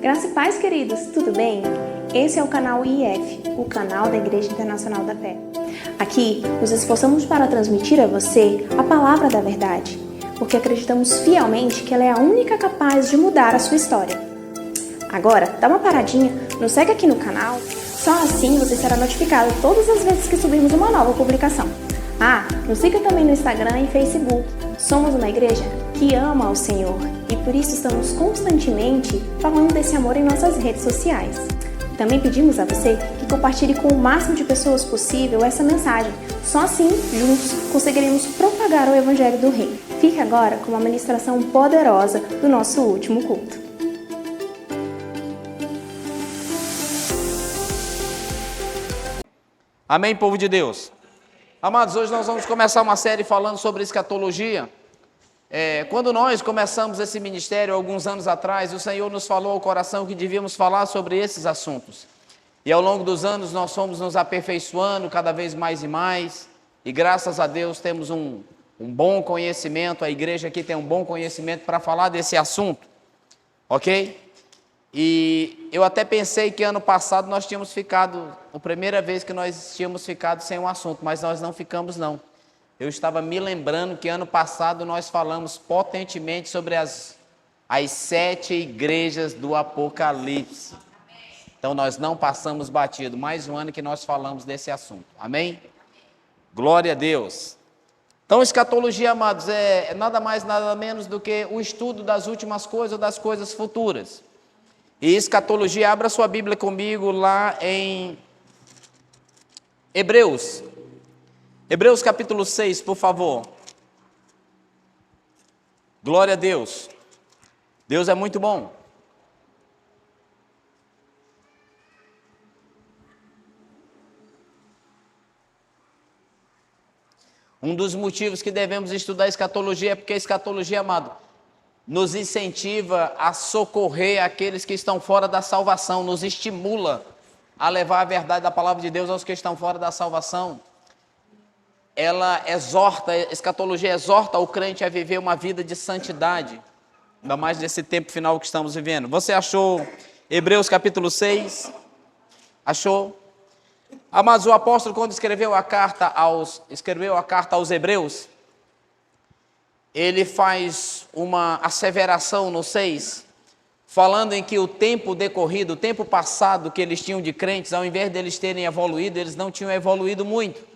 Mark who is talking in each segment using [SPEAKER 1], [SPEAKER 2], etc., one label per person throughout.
[SPEAKER 1] Graça e paz, queridos, tudo bem? Esse é o canal IF, o canal da Igreja Internacional da Fé. Aqui, nos esforçamos para transmitir a você a palavra da verdade, porque acreditamos fielmente que ela é a única capaz de mudar a sua história. Agora, dá uma paradinha, nos segue aqui no canal, só assim você será notificado todas as vezes que subirmos uma nova publicação. Nos siga também no Instagram e Facebook. Somos uma igreja que ama ao Senhor e por isso estamos constantemente falando desse amor em nossas redes sociais. Também pedimos a você que compartilhe com o máximo de pessoas possível essa mensagem. Só assim, juntos, conseguiremos propagar o Evangelho do Rei. Fique agora com uma ministração poderosa do nosso último culto.
[SPEAKER 2] Amém, povo de Deus? Amados, hoje nós vamos começar uma série falando sobre escatologia. Quando nós começamos esse ministério, alguns anos atrás, o Senhor nos falou ao coração que devíamos falar sobre esses assuntos. E ao longo dos anos nós fomos nos aperfeiçoando cada vez mais e mais. E graças a Deus temos um bom conhecimento, a igreja aqui tem um bom conhecimento para falar desse assunto. Ok? E eu até pensei que ano passado nós tínhamos ficado, a primeira vez que nós tínhamos ficado sem um assunto, mas nós não ficamos não. Eu estava me lembrando que ano passado nós falamos potentemente sobre as 7 igrejas do Apocalipse. Então nós não passamos batido, mais um ano que nós falamos desse assunto, amém? Glória a Deus. Então escatologia, amados, é nada mais, nada menos do que o estudo das últimas coisas ou das coisas futuras. E escatologia, abra sua Bíblia comigo lá em Hebreus. Hebreus capítulo 6, por favor. Glória a Deus. Deus é muito bom. Um dos motivos que devemos estudar escatologia é porque a escatologia, amado, nos incentiva a socorrer aqueles que estão fora da salvação, nos estimula a levar a verdade da palavra de Deus aos que estão fora da salvação. Ela exorta, a escatologia exorta o crente a viver uma vida de santidade, ainda mais nesse tempo final que estamos vivendo. Você achou Hebreus capítulo 6? Achou? Mas o apóstolo, quando escreveu a carta aos Hebreus, ele faz uma asseveração no 6, falando em que o tempo decorrido, o tempo passado que eles tinham de crentes, ao invés deles terem evoluído, eles não tinham evoluído muito.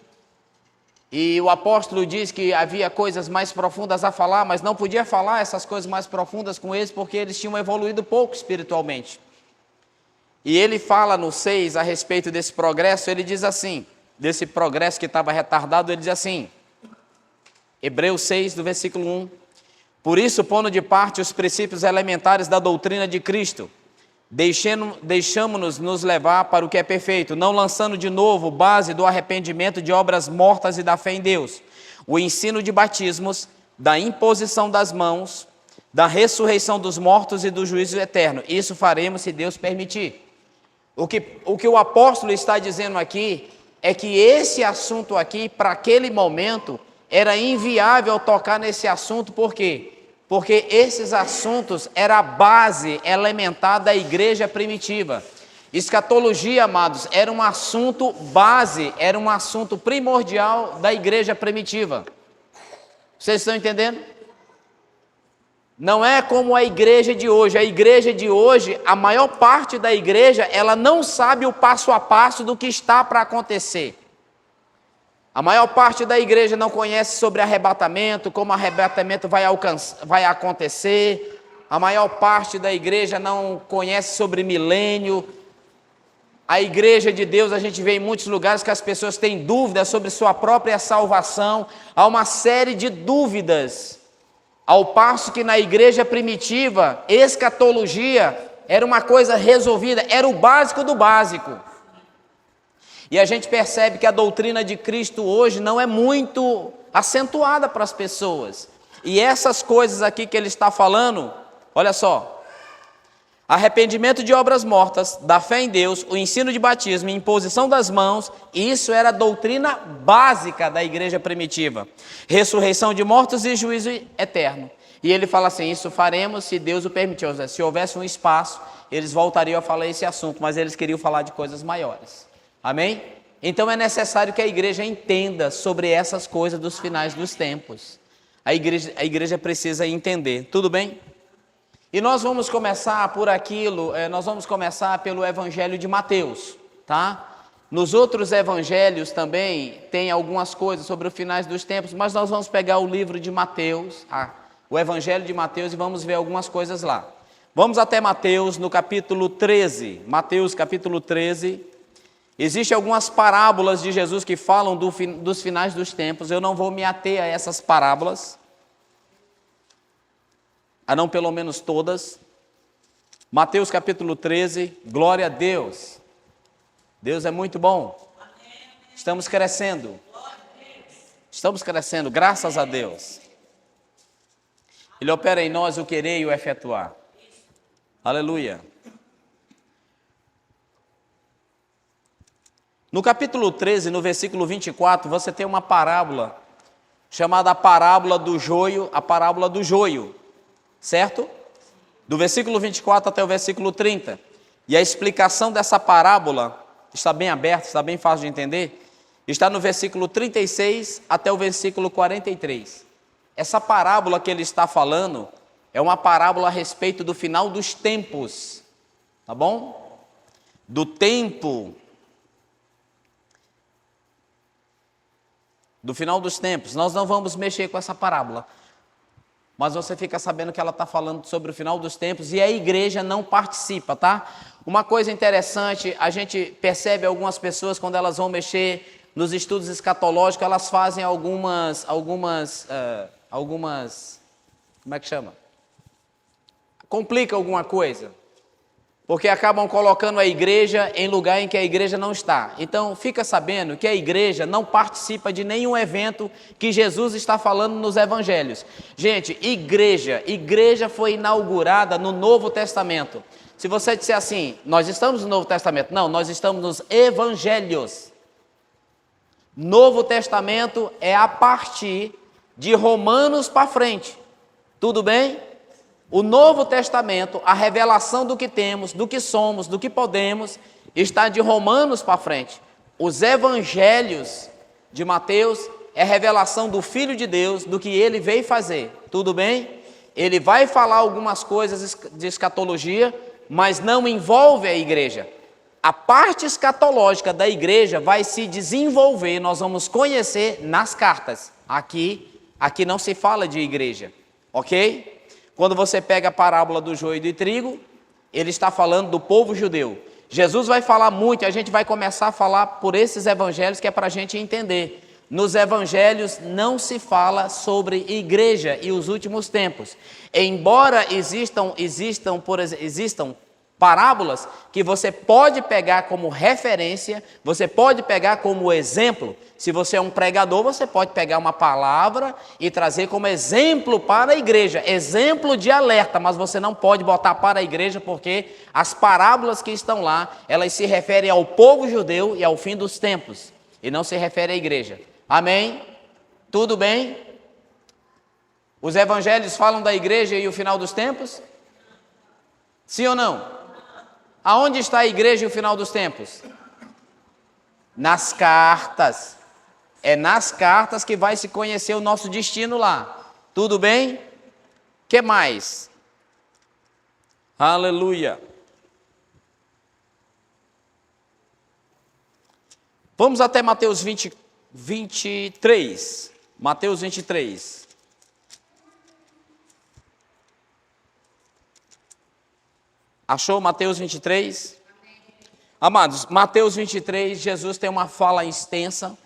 [SPEAKER 2] E o apóstolo diz que havia coisas mais profundas a falar, mas não podia falar essas coisas mais profundas com eles, porque eles tinham evoluído pouco espiritualmente. E ele fala no 6 a respeito desse progresso, ele diz assim, desse progresso que estava retardado, ele diz assim, Hebreus 6, do versículo 1, por isso, pondo de parte os princípios elementares da doutrina de Cristo, deixamo-nos nos levar para o que é perfeito, não lançando de novo base do arrependimento de obras mortas e da fé em Deus, o ensino de batismos, da imposição das mãos, da ressurreição dos mortos e do juízo eterno. Isso faremos se Deus permitir. O que o apóstolo está dizendo aqui é que esse assunto aqui, para aquele momento, era inviável tocar nesse assunto, por quê? Porque esses assuntos eram a base elementar da igreja primitiva. Escatologia, amados, era um assunto base, era um assunto primordial da igreja primitiva. Vocês estão entendendo? Não é como a igreja de hoje. A igreja de hoje, a maior parte da igreja, ela não sabe o passo a passo do que está para acontecer. A maior parte da igreja não conhece sobre arrebatamento, como arrebatamento vai acontecer. A maior parte da igreja não conhece sobre milênio. A igreja de Deus, a gente vê em muitos lugares que as pessoas têm dúvidas sobre sua própria salvação. Há uma série de dúvidas. Ao passo que na igreja primitiva, escatologia era uma coisa resolvida, era o básico do básico. E a gente percebe que a doutrina de Cristo hoje não é muito acentuada para as pessoas. E essas coisas aqui que ele está falando, olha só. Arrependimento de obras mortas, da fé em Deus, o ensino de batismo, imposição das mãos, isso era a doutrina básica da igreja primitiva. Ressurreição de mortos e juízo eterno. E ele fala assim, isso faremos se Deus o permitir. Se houvesse um espaço eles voltariam a falar esse assunto, mas eles queriam falar de coisas maiores. Amém? Então é necessário que a igreja entenda sobre essas coisas dos finais dos tempos. A igreja precisa entender, tudo bem? E nós vamos começar por aquilo, nós vamos começar pelo Evangelho de Mateus, tá? Nos outros evangelhos também tem algumas coisas sobre os finais dos tempos, mas nós vamos pegar o livro de Mateus, o Evangelho de Mateus, e vamos ver algumas coisas lá. Vamos até Mateus, no capítulo 13. Mateus, capítulo 13. Existem algumas parábolas de Jesus que falam dos finais dos tempos. Eu não vou me ater a essas parábolas, a não pelo menos todas. Mateus, capítulo 13. Glória a Deus. Deus é muito bom. Estamos crescendo. Estamos crescendo, graças a Deus. Ele opera em nós o querer e o efetuar. Aleluia. No capítulo 13, no versículo 24, você tem uma parábola chamada a parábola do joio, certo? Do versículo 24 até o versículo 30. E a explicação dessa parábola está bem aberta, está bem fácil de entender. Está no versículo 36 até o versículo 43. Essa parábola que ele está falando é uma parábola a respeito do final dos tempos, tá bom? Do tempo, do final dos tempos. Nós não vamos mexer com essa parábola, mas você fica sabendo que ela está falando sobre o final dos tempos e a igreja não participa, tá? Uma coisa interessante, a gente percebe algumas pessoas quando elas vão mexer nos estudos escatológicos, elas fazem algumas, como é que chama? Complica alguma coisa, porque acabam colocando a igreja em lugar em que a igreja não está. Então, fica sabendo que a igreja não participa de nenhum evento que Jesus está falando nos evangelhos. Gente, igreja foi inaugurada no Novo Testamento. Se você disser assim, nós estamos no Novo Testamento. Não, nós estamos nos evangelhos. Novo Testamento é a partir de Romanos para frente. Tudo bem? O Novo Testamento, a revelação do que temos, do que somos, do que podemos, está de Romanos para frente. Os evangelhos de Mateus é a revelação do Filho de Deus, do que ele veio fazer. Tudo bem? Ele vai falar algumas coisas de escatologia, mas não envolve a igreja. A parte escatológica da igreja vai se desenvolver, nós vamos conhecer nas cartas. Aqui não se fala de igreja, ok? Quando você pega a parábola do joio e do trigo, ele está falando do povo judeu. Jesus vai falar muito, a gente vai começar a falar por esses evangelhos que é para a gente entender. Nos evangelhos não se fala sobre igreja e os últimos tempos. Embora existam parábolas que você pode pegar como referência, você pode pegar como exemplo. Se você é um pregador, você pode pegar uma palavra e trazer como exemplo para a igreja, exemplo de alerta, mas você não pode botar para a igreja, porque as parábolas que estão lá, elas se referem ao povo judeu e ao fim dos tempos, e não se refere à igreja. Amém? Tudo bem? Os evangelhos falam da igreja e o final dos tempos? Sim ou não? Aonde está a igreja e o final dos tempos? Nas cartas. É nas cartas que vai se conhecer o nosso destino lá. Tudo bem? Que mais? Aleluia. Vamos até Mateus 23. Mateus 23. Achou Mateus 23? Amados, Mateus 23, Jesus tem uma fala extensa.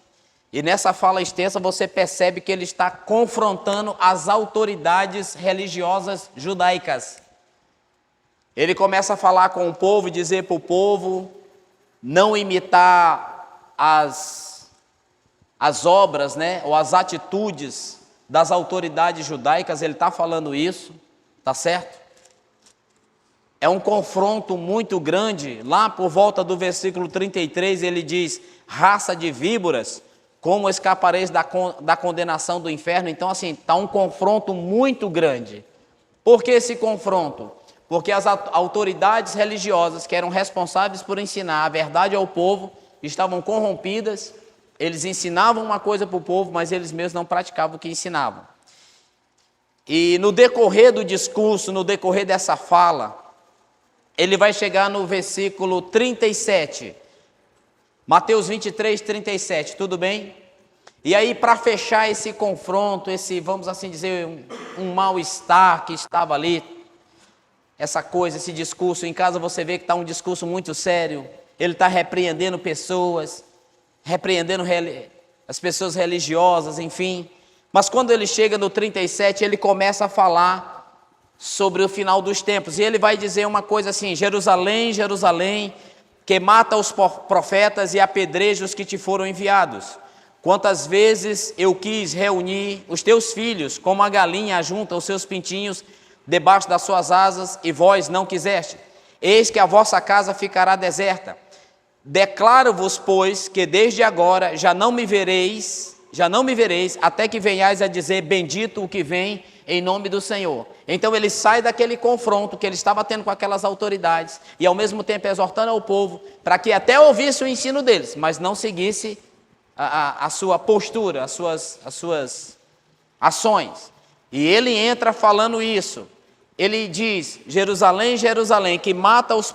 [SPEAKER 2] E nessa fala extensa você percebe que ele está confrontando as autoridades religiosas judaicas. Ele começa a falar com o povo e dizer para o povo não imitar as obras, né, ou as atitudes das autoridades judaicas. Ele está falando isso, tá certo? É um confronto muito grande. Lá por volta do versículo 33 ele diz, raça de víboras, como escapareis da condenação do inferno? Então assim, está um confronto muito grande. Por que esse confronto? porque as autoridades religiosas que eram responsáveis por ensinar a verdade ao povo estavam corrompidas. Eles ensinavam uma coisa para o povo, mas eles mesmos não praticavam o que ensinavam. E no decorrer do discurso, no decorrer dessa fala, ele vai chegar no versículo 37. Mateus 23, 37, tudo bem? E aí, para fechar esse confronto, esse, vamos assim dizer, um mal-estar que estava ali, essa coisa, esse discurso, em casa você vê que está um discurso muito sério, ele está repreendendo pessoas, repreendendo as pessoas religiosas, enfim. Mas quando ele chega no 37, ele começa a falar sobre o final dos tempos, e ele vai dizer uma coisa assim: Jerusalém, Jerusalém, que mata os profetas e apedreja os que te foram enviados. Quantas vezes eu quis reunir os teus filhos, como a galinha ajunta os seus pintinhos debaixo das suas asas, e vós não quiseste. Eis que a vossa casa ficará deserta. Declaro-vos, pois, que desde agora já não me vereis, até que venhais a dizer: bendito o que vem em nome do Senhor. Então ele sai daquele confronto que ele estava tendo com aquelas autoridades, e ao mesmo tempo exortando ao povo, para que até ouvisse o ensino deles, mas não seguisse a sua postura, as suas ações. E ele entra falando isso. Ele diz: Jerusalém, Jerusalém, que mata os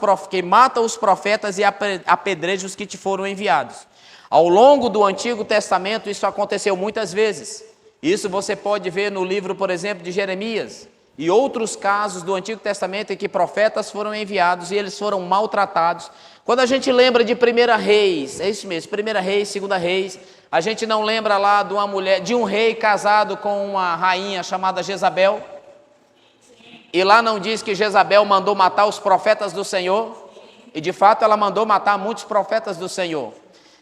[SPEAKER 2] profetas e apedreja os que te foram enviados. Ao longo do Antigo Testamento isso aconteceu muitas vezes. Isso você pode ver no livro, por exemplo, de Jeremias, e outros casos do Antigo Testamento em que profetas foram enviados e eles foram maltratados. Quando a gente lembra de 1 Reis, é isso mesmo, 1 Reis, 2 Reis, a gente não lembra lá de um rei casado com uma rainha chamada Jezabel? E lá não diz que Jezabel mandou matar os profetas do Senhor? E de fato ela mandou matar muitos profetas do Senhor.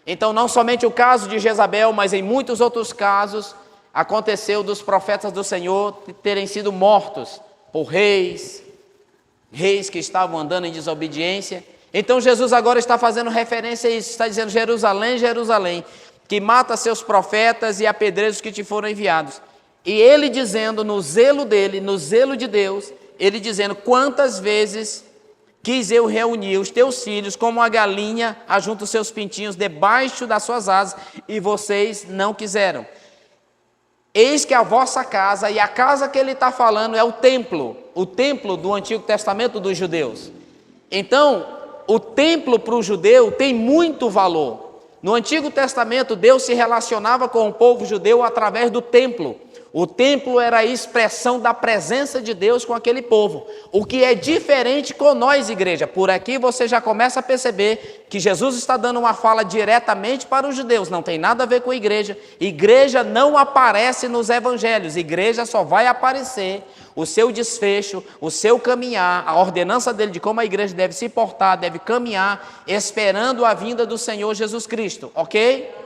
[SPEAKER 2] Então não somente o caso de Jezabel, mas em muitos outros casos aconteceu dos profetas do Senhor terem sido mortos por reis que estavam andando em desobediência. Então Jesus agora está fazendo referência a isso, está dizendo: Jerusalém, Jerusalém, que mata seus profetas e apedreja os que te foram enviados. E ele dizendo, no zelo dele, no zelo de Deus, ele dizendo: quantas vezes quis eu reunir os teus filhos como a galinha ajunta os seus pintinhos debaixo das suas asas, e vocês não quiseram. Eis que a vossa casa, e a casa que ele está falando é o templo do Antigo Testamento dos judeus. Então, o templo para o judeu tem muito valor. No Antigo Testamento, Deus se relacionava com o povo judeu através do templo. O templo era a expressão da presença de Deus com aquele povo, o que é diferente com nós, igreja. Por aqui você já começa a perceber que Jesus está dando uma fala diretamente para os judeus, não tem nada a ver com a igreja. Igreja não aparece nos evangelhos, igreja só vai aparecer o seu desfecho, o seu caminhar, a ordenança dele de como a igreja deve se portar, deve caminhar, esperando a vinda do Senhor Jesus Cristo, ok?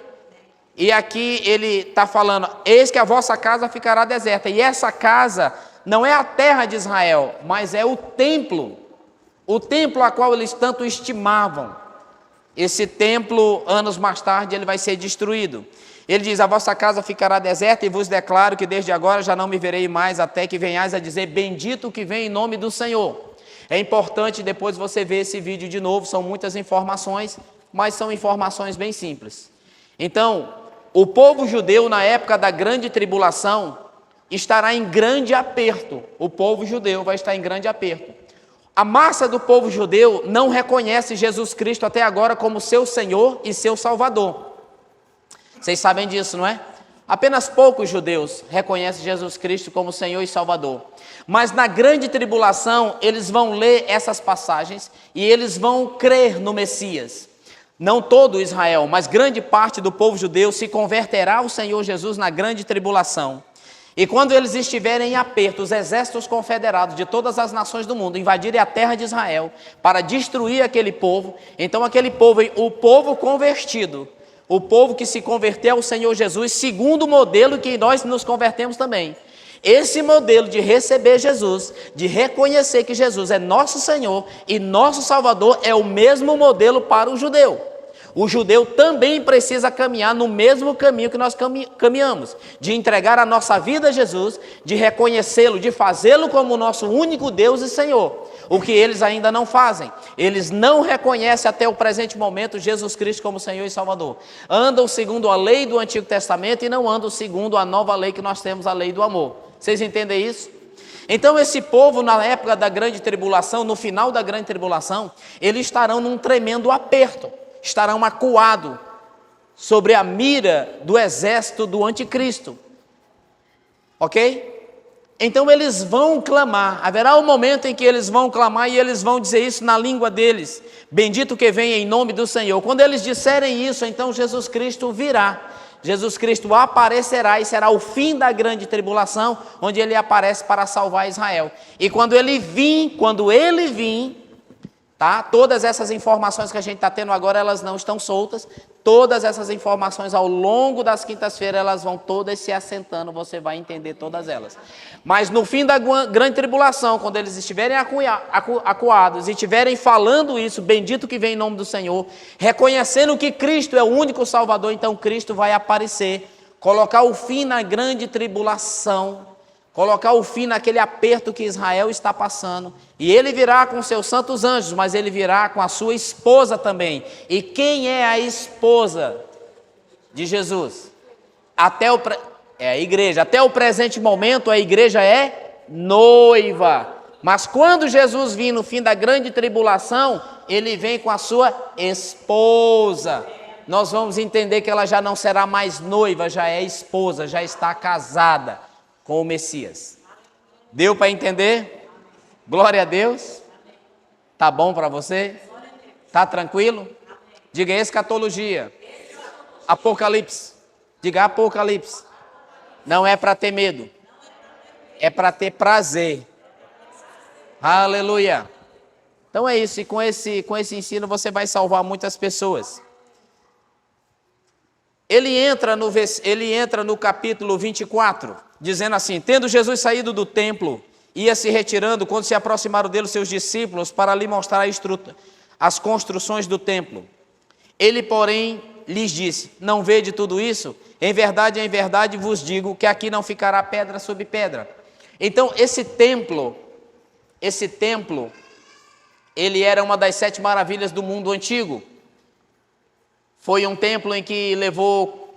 [SPEAKER 2] E aqui ele está falando: eis que a vossa casa ficará deserta. E essa casa não é a terra de Israel, mas é o templo a qual eles tanto estimavam. Esse templo, anos mais tarde, ele vai ser destruído. Ele diz: a vossa casa ficará deserta, e vos declaro que desde agora já não me verei mais, até que venhais a dizer: bendito o que vem em nome do Senhor. É importante depois você ver esse vídeo de novo, são muitas informações, mas são informações bem simples. Então, o povo judeu na época da grande tribulação estará em grande aperto. O povo judeu vai estar em grande aperto. A massa do povo judeu não reconhece Jesus Cristo até agora como seu Senhor e seu Salvador. Vocês sabem disso, não é? Apenas poucos judeus reconhecem Jesus Cristo como Senhor e Salvador. Mas na grande tribulação eles vão ler essas passagens e eles vão crer no Messias. Não todo Israel, mas grande parte do povo judeu se converterá ao Senhor Jesus na grande tribulação. E quando eles estiverem em aperto, os exércitos confederados de todas as nações do mundo invadirem a terra de Israel para destruir aquele povo, então aquele povo, o povo convertido, o povo que se converteu ao Senhor Jesus, segundo o modelo que nós nos convertemos também. Esse modelo de receber Jesus, de reconhecer que Jesus é nosso Senhor e nosso Salvador, é o mesmo modelo para o judeu. O judeu também precisa caminhar no mesmo caminho que nós caminhamos, de entregar a nossa vida a Jesus, de reconhecê-lo, de fazê-lo como nosso único Deus e Senhor. o que eles ainda não fazem. Eles não reconhecem até o presente momento Jesus Cristo como Senhor e Salvador. Andam segundo a lei do Antigo Testamento e não andam segundo a nova lei que nós temos, a lei do amor. Vocês entendem isso? Então esse povo, na época da grande tribulação, no final da grande tribulação, eles estarão num tremendo aperto, estarão acuados sobre a mira do exército do anticristo. Ok? Então eles vão clamar, haverá um momento em que eles vão clamar e eles vão dizer isso na língua deles: bendito que venha em nome do Senhor. Quando eles disserem isso, então Jesus Cristo virá. Jesus Cristo aparecerá e será o fim da grande tribulação, onde ele aparece para salvar Israel. E quando ele vir, tá? Todas essas informações que a gente está tendo agora, elas não estão soltas. Todas essas informações ao longo das quintas-feiras, elas vão todas se assentando, você vai entender todas elas. Mas no fim da grande tribulação, quando eles estiverem acuados e estiverem falando isso, bendito que vem em nome do Senhor, reconhecendo que Cristo é o único Salvador, então Cristo vai aparecer, colocar o fim na grande tribulação, colocar o fim naquele aperto que Israel está passando. E ele virá com seus santos anjos, mas ele virá com a sua esposa também. E quem é a esposa de Jesus? É a igreja. Até o presente momento, a igreja é noiva. Mas quando Jesus vir no fim da grande tribulação, ele vem com a sua esposa. Nós vamos entender que ela já não será mais noiva, já é esposa, já está casada com o Messias. Deu para entender? Glória a Deus. Tá bom para você? Tá tranquilo? Diga escatologia. Apocalipse. Diga Apocalipse. Não é para ter medo. É para ter prazer. Aleluia. Então é isso. E com esse ensino você vai salvar muitas pessoas. Ele entra no capítulo 24, dizendo assim: tendo Jesus saído do templo, ia se retirando, quando se aproximaram dele os seus discípulos, para lhe mostrar as construções do templo. Ele, porém, lhes disse: não vede tudo isso? Em verdade vos digo que aqui não ficará pedra sobre pedra. Então, esse templo, ele era uma das 7 maravilhas do mundo antigo. Foi um templo em que levou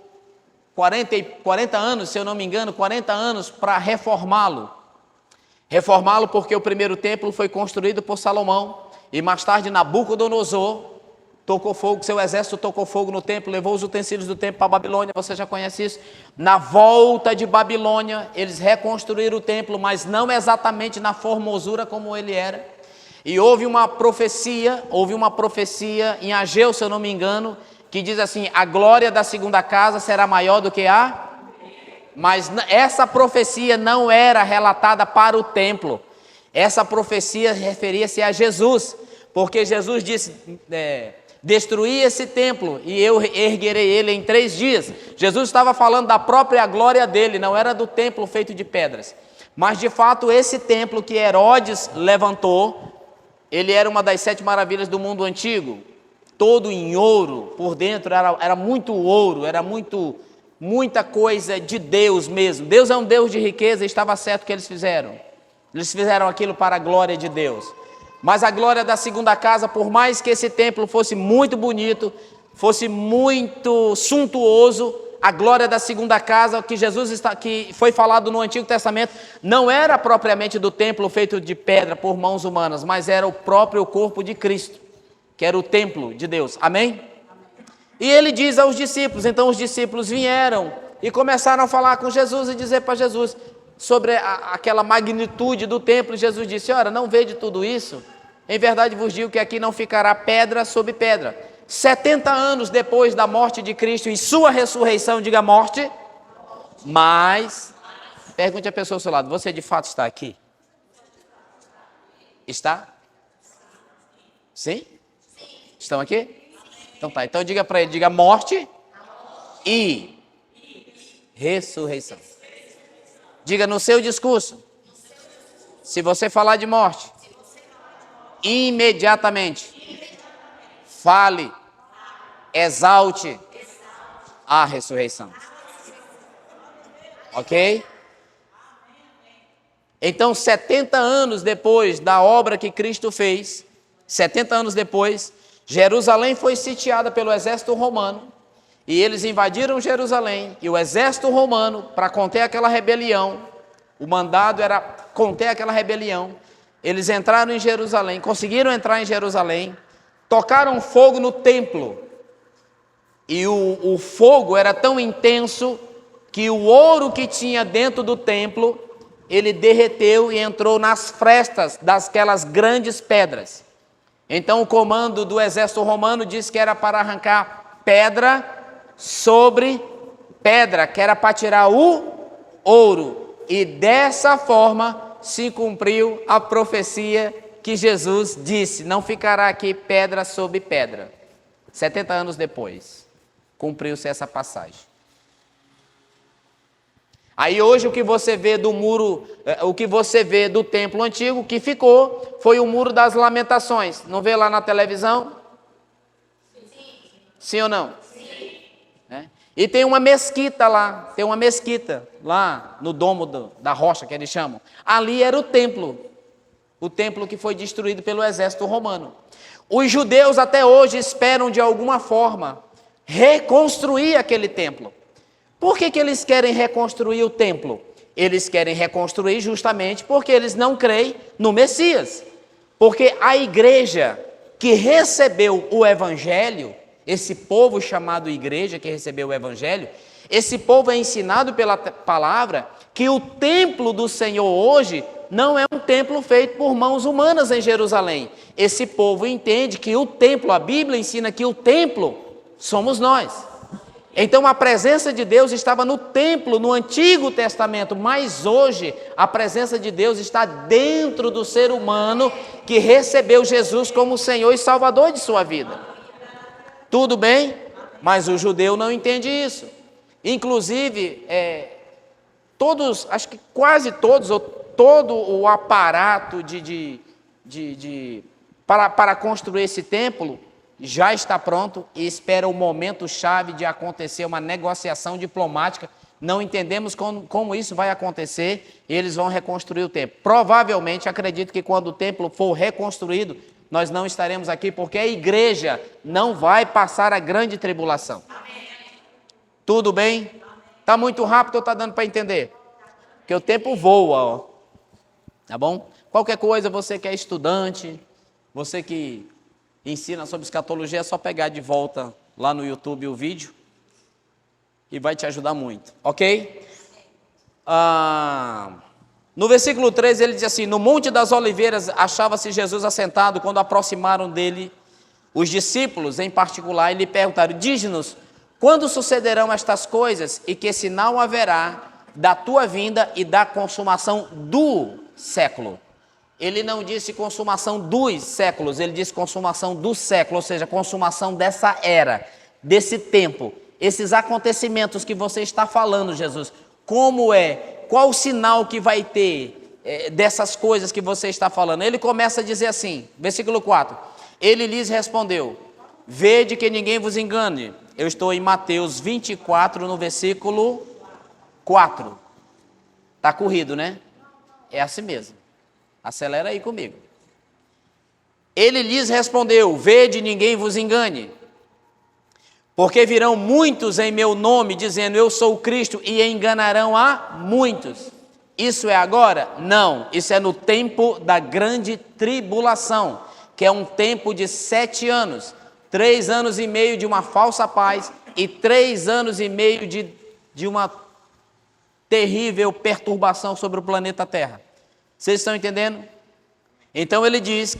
[SPEAKER 2] 40 anos, se eu não me engano, 40 anos para reformá-lo. Reformá-lo porque o primeiro templo foi construído por Salomão e mais tarde Nabucodonosor tocou fogo, seu exército tocou fogo no templo, levou os utensílios do templo para a Babilônia, você já conhece isso. Na volta de Babilônia, eles reconstruíram o templo, mas não exatamente na formosura como ele era. E houve uma profecia em Ageu, se eu não me engano, que diz assim: a glória da segunda casa será maior do que a... Mas essa profecia não era relatada para o templo. Essa profecia referia-se a Jesus, porque Jesus disse: destruí esse templo e eu erguerei ele em 3 dias. Jesus estava falando da própria glória dele, não era do templo feito de pedras. Mas de fato esse templo que Herodes levantou, ele era uma das 7 maravilhas do mundo antigo, todo em ouro, por dentro era muito ouro, era muita coisa de Deus mesmo. Deus é um Deus de riqueza, e estava certo que eles fizeram. Eles fizeram aquilo para a glória de Deus. Mas a glória da segunda casa, por mais que esse templo fosse muito bonito, fosse muito suntuoso, a glória da segunda casa que foi falado no Antigo Testamento não era propriamente do templo feito de pedra por mãos humanas, mas era o próprio corpo de Cristo, que era o templo de Deus. Amém? E ele diz aos discípulos, então os discípulos vieram e começaram a falar com Jesus e dizer para Jesus sobre aquela magnitude do templo. Jesus disse: ora, não vede tudo isso? Em verdade vos digo que aqui não ficará pedra sobre pedra. 70 anos depois da morte de Cristo e sua ressurreição, diga morte, mas, pergunte à pessoa ao seu lado: você de fato está aqui? Está? Sim? Estão aqui? Então tá, então diga para ele, diga morte e ressurreição. Diga no seu discurso, se você falar de morte, imediatamente fale, exalte a ressurreição. Ok? Então, 70 anos depois da obra que Cristo fez, 70 anos depois, Jerusalém foi sitiada pelo exército romano, e eles invadiram Jerusalém, e o exército romano, para conter aquela rebelião, o mandado era conter aquela rebelião, eles entraram em Jerusalém, conseguiram entrar em Jerusalém, tocaram fogo no templo, e o fogo era tão intenso que o ouro que tinha dentro do templo, ele derreteu e entrou nas frestas daquelas grandes pedras. Então o comando do exército romano disse que era para arrancar pedra sobre pedra, que era para tirar o ouro. E dessa forma se cumpriu a profecia que Jesus disse: não ficará aqui pedra sobre pedra. 70 anos depois, cumpriu-se essa passagem. Aí hoje o que você vê do muro, o que você vê do templo antigo que ficou, foi o muro das lamentações. Não vê lá na televisão? Sim ou não? Sim. E tem uma mesquita lá, no domo da rocha que eles chamam. Ali era o templo que foi destruído pelo exército romano. Os judeus até hoje esperam de alguma forma reconstruir aquele templo. Por que eles querem reconstruir o templo? Eles querem reconstruir justamente porque eles não creem no Messias. Porque a igreja que recebeu o evangelho, esse povo chamado igreja que recebeu o evangelho, esse povo é ensinado pela palavra que o templo do Senhor hoje não é um templo feito por mãos humanas em Jerusalém. Esse povo entende que o templo, a Bíblia ensina que o templo somos nós. Então a presença de Deus estava no templo, no Antigo Testamento, mas hoje a presença de Deus está dentro do ser humano que recebeu Jesus como Senhor e Salvador de sua vida. Tudo bem? Mas o judeu não entende isso. Inclusive, todos, acho que quase todos, ou todo o aparato para construir esse templo já está pronto e espera o momento chave de acontecer uma negociação diplomática. Não entendemos como isso vai acontecer. Eles vão reconstruir o templo. Provavelmente, acredito que quando o templo for reconstruído, nós não estaremos aqui, porque a igreja não vai passar a grande tribulação. Tudo bem? Está muito rápido ou está dando para entender? Porque o tempo voa, ó. Tá bom? Qualquer coisa, você que é estudante, você que ensina sobre escatologia, é só pegar de volta lá no YouTube o vídeo e vai te ajudar muito, ok? No versículo 13 ele diz assim: no Monte das Oliveiras achava-se Jesus assentado, quando aproximaram dele os discípulos em particular e lhe perguntaram: dize-nos, quando sucederão estas coisas e que sinal haverá da tua vinda e da consumação do século? Ele não disse consumação dos séculos, ele disse consumação do século, ou seja, consumação dessa era, desse tempo. Esses acontecimentos que você está falando, Jesus, como é? Qual o sinal que vai ter dessas coisas que você está falando? Ele começa a dizer assim, versículo 4. Ele lhes respondeu: vede que ninguém vos engane. Eu estou em Mateus 24, no versículo 4. Está corrido, né? É assim mesmo. Acelera aí comigo. Ele lhes respondeu: vede, ninguém vos engane, porque virão muitos em meu nome, dizendo eu sou o Cristo, e enganarão a muitos. Isso é agora? Não, isso é no tempo da grande tribulação, que é um tempo de 7 anos, 3 anos e meio de uma falsa paz, e 3 anos e meio de uma terrível perturbação sobre o planeta Terra. Vocês estão entendendo? Então ele diz,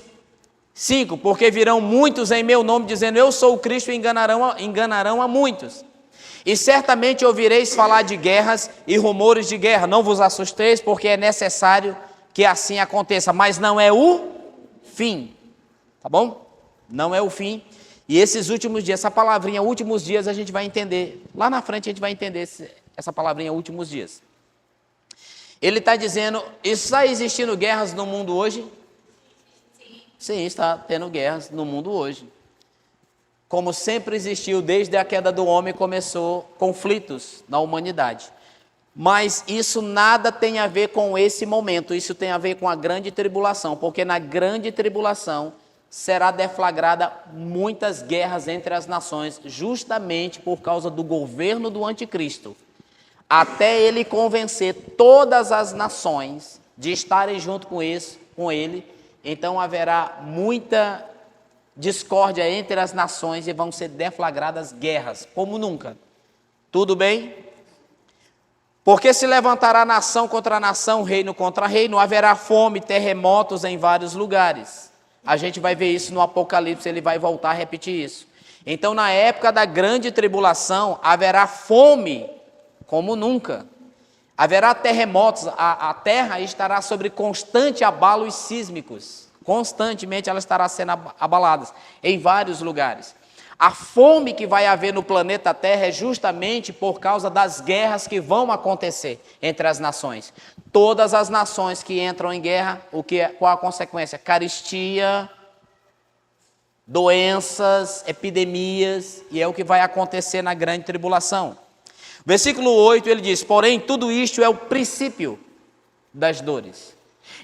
[SPEAKER 2] 5, porque virão muitos em meu nome, dizendo eu sou o Cristo, e enganarão a muitos. E certamente ouvireis falar de guerras e rumores de guerra. Não vos assusteis, porque é necessário que assim aconteça, mas não é o fim. Tá bom? Não é o fim. E esses últimos dias, essa palavrinha últimos dias, a gente vai entender. Lá na frente a gente vai entender essa palavrinha últimos dias. Ele está dizendo, está existindo guerras no mundo hoje? Sim, está tendo guerras no mundo hoje. Como sempre existiu, desde a queda do homem começou conflitos na humanidade. Mas isso nada tem a ver com esse momento, isso tem a ver com a grande tribulação, porque na grande tribulação será deflagrada muitas guerras entre as nações, justamente por causa do governo do anticristo, até ele convencer todas as nações de estarem junto com ele. Então haverá muita discórdia entre as nações e vão ser deflagradas guerras, como nunca. Tudo bem? Porque se levantará nação contra nação, reino contra reino, haverá fome, terremotos em vários lugares. A gente vai ver isso no Apocalipse, ele vai voltar a repetir isso. Então, na época da grande tribulação, haverá fome como nunca. Haverá terremotos, a terra estará sobre constante abalos sísmicos. Constantemente ela estará sendo abalada em vários lugares. A fome que vai haver no planeta Terra é justamente por causa das guerras que vão acontecer entre as nações. Todas as nações que entram em guerra, qual a consequência? Carestia, doenças, epidemias, e é o que vai acontecer na grande tribulação. Versículo 8 ele diz: porém, tudo isto é o princípio das dores.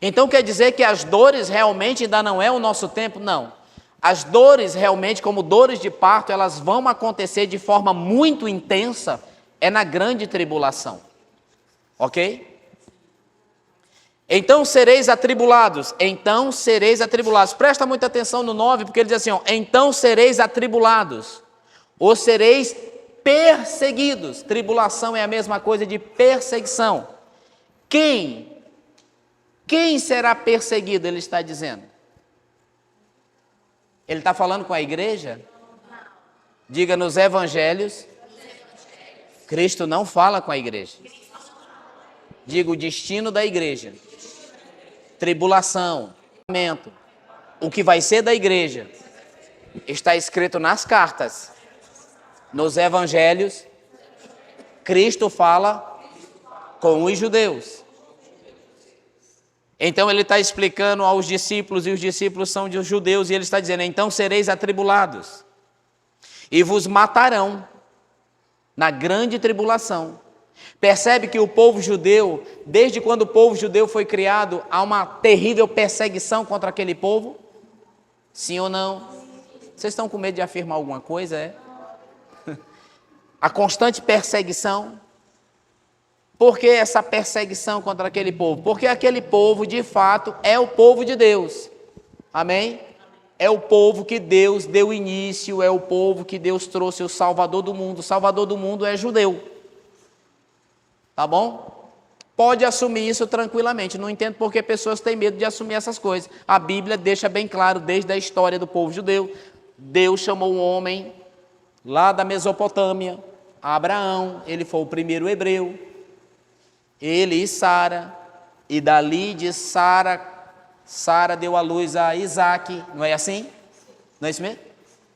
[SPEAKER 2] Então quer dizer que as dores realmente ainda não é o nosso tempo? Não. As dores realmente, como dores de parto, elas vão acontecer de forma muito intensa, é na grande tribulação. Ok? Então sereis atribulados. Então sereis atribulados. Presta muita atenção no 9, porque ele diz assim, ó, então sereis atribulados, ou sereis perseguidos. Tribulação é a mesma coisa de perseguição. Quem será perseguido, ele está dizendo? Ele está falando com a igreja? Diga, nos evangelhos, Cristo não fala com a igreja. Diga, o destino da igreja. Tribulação, o que vai ser da igreja, está escrito nas cartas. Nos evangelhos, Cristo fala com os judeus. Então ele está explicando aos discípulos, e os discípulos são de judeus, e ele está dizendo, então sereis atribulados, e vos matarão na grande tribulação. Percebe que o povo judeu, desde quando o povo judeu foi criado, há uma terrível perseguição contra aquele povo? Sim ou não? Vocês estão com medo de afirmar alguma coisa, é? A constante perseguição. Por que essa perseguição contra aquele povo? Porque aquele povo, de fato, é o povo de Deus. Amém? É o povo que Deus deu início, é o povo que Deus trouxe o Salvador do mundo. O Salvador do mundo é judeu. Tá bom? Pode assumir isso tranquilamente. Não entendo por que pessoas têm medo de assumir essas coisas. A Bíblia deixa bem claro, desde a história do povo judeu, Deus chamou um homem lá da Mesopotâmia, Abraão, ele foi o primeiro hebreu. Ele e Sara, e dali de Sara deu à luz a Isaac, não é assim? Não é isso mesmo?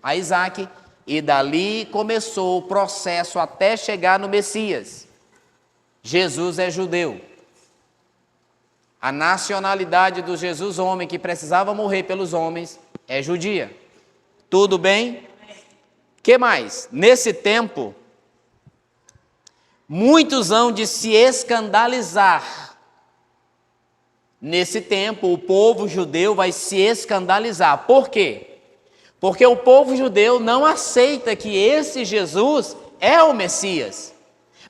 [SPEAKER 2] A Isaac, e dali começou o processo até chegar no Messias. Jesus é judeu. A nacionalidade do Jesus homem, que precisava morrer pelos homens, é judia. Tudo bem? Que mais? Nesse tempo, muitos hão de se escandalizar. Nesse tempo, o povo judeu vai se escandalizar. Por quê? Porque o povo judeu não aceita que esse Jesus é o Messias.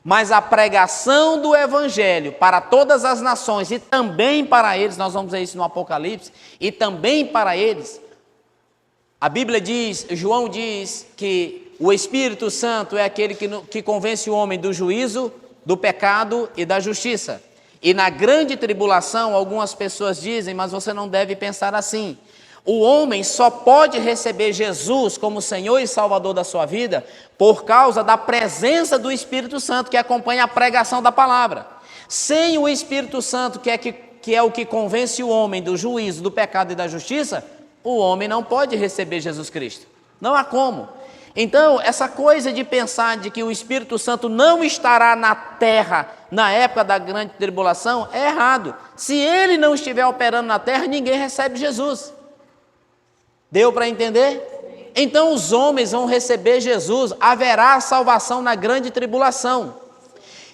[SPEAKER 2] Mas a pregação do Evangelho para todas as nações e também para eles, nós vamos ver isso no Apocalipse, e também para eles, a Bíblia diz, João diz que o Espírito Santo é aquele que convence o homem do juízo, do pecado e da justiça. E na grande tribulação, algumas pessoas dizem, mas você não deve pensar assim. O homem só pode receber Jesus como Senhor e Salvador da sua vida por causa da presença do Espírito Santo que acompanha a pregação da palavra. Sem o Espírito Santo, que é o que convence o homem do juízo, do pecado e da justiça, o homem não pode receber Jesus Cristo. Não há como. Então, essa coisa de pensar de que o Espírito Santo não estará na terra na época da grande tribulação é errado. Se ele não estiver operando na terra, ninguém recebe Jesus. Deu para entender? Então os homens vão receber Jesus, haverá salvação na grande tribulação.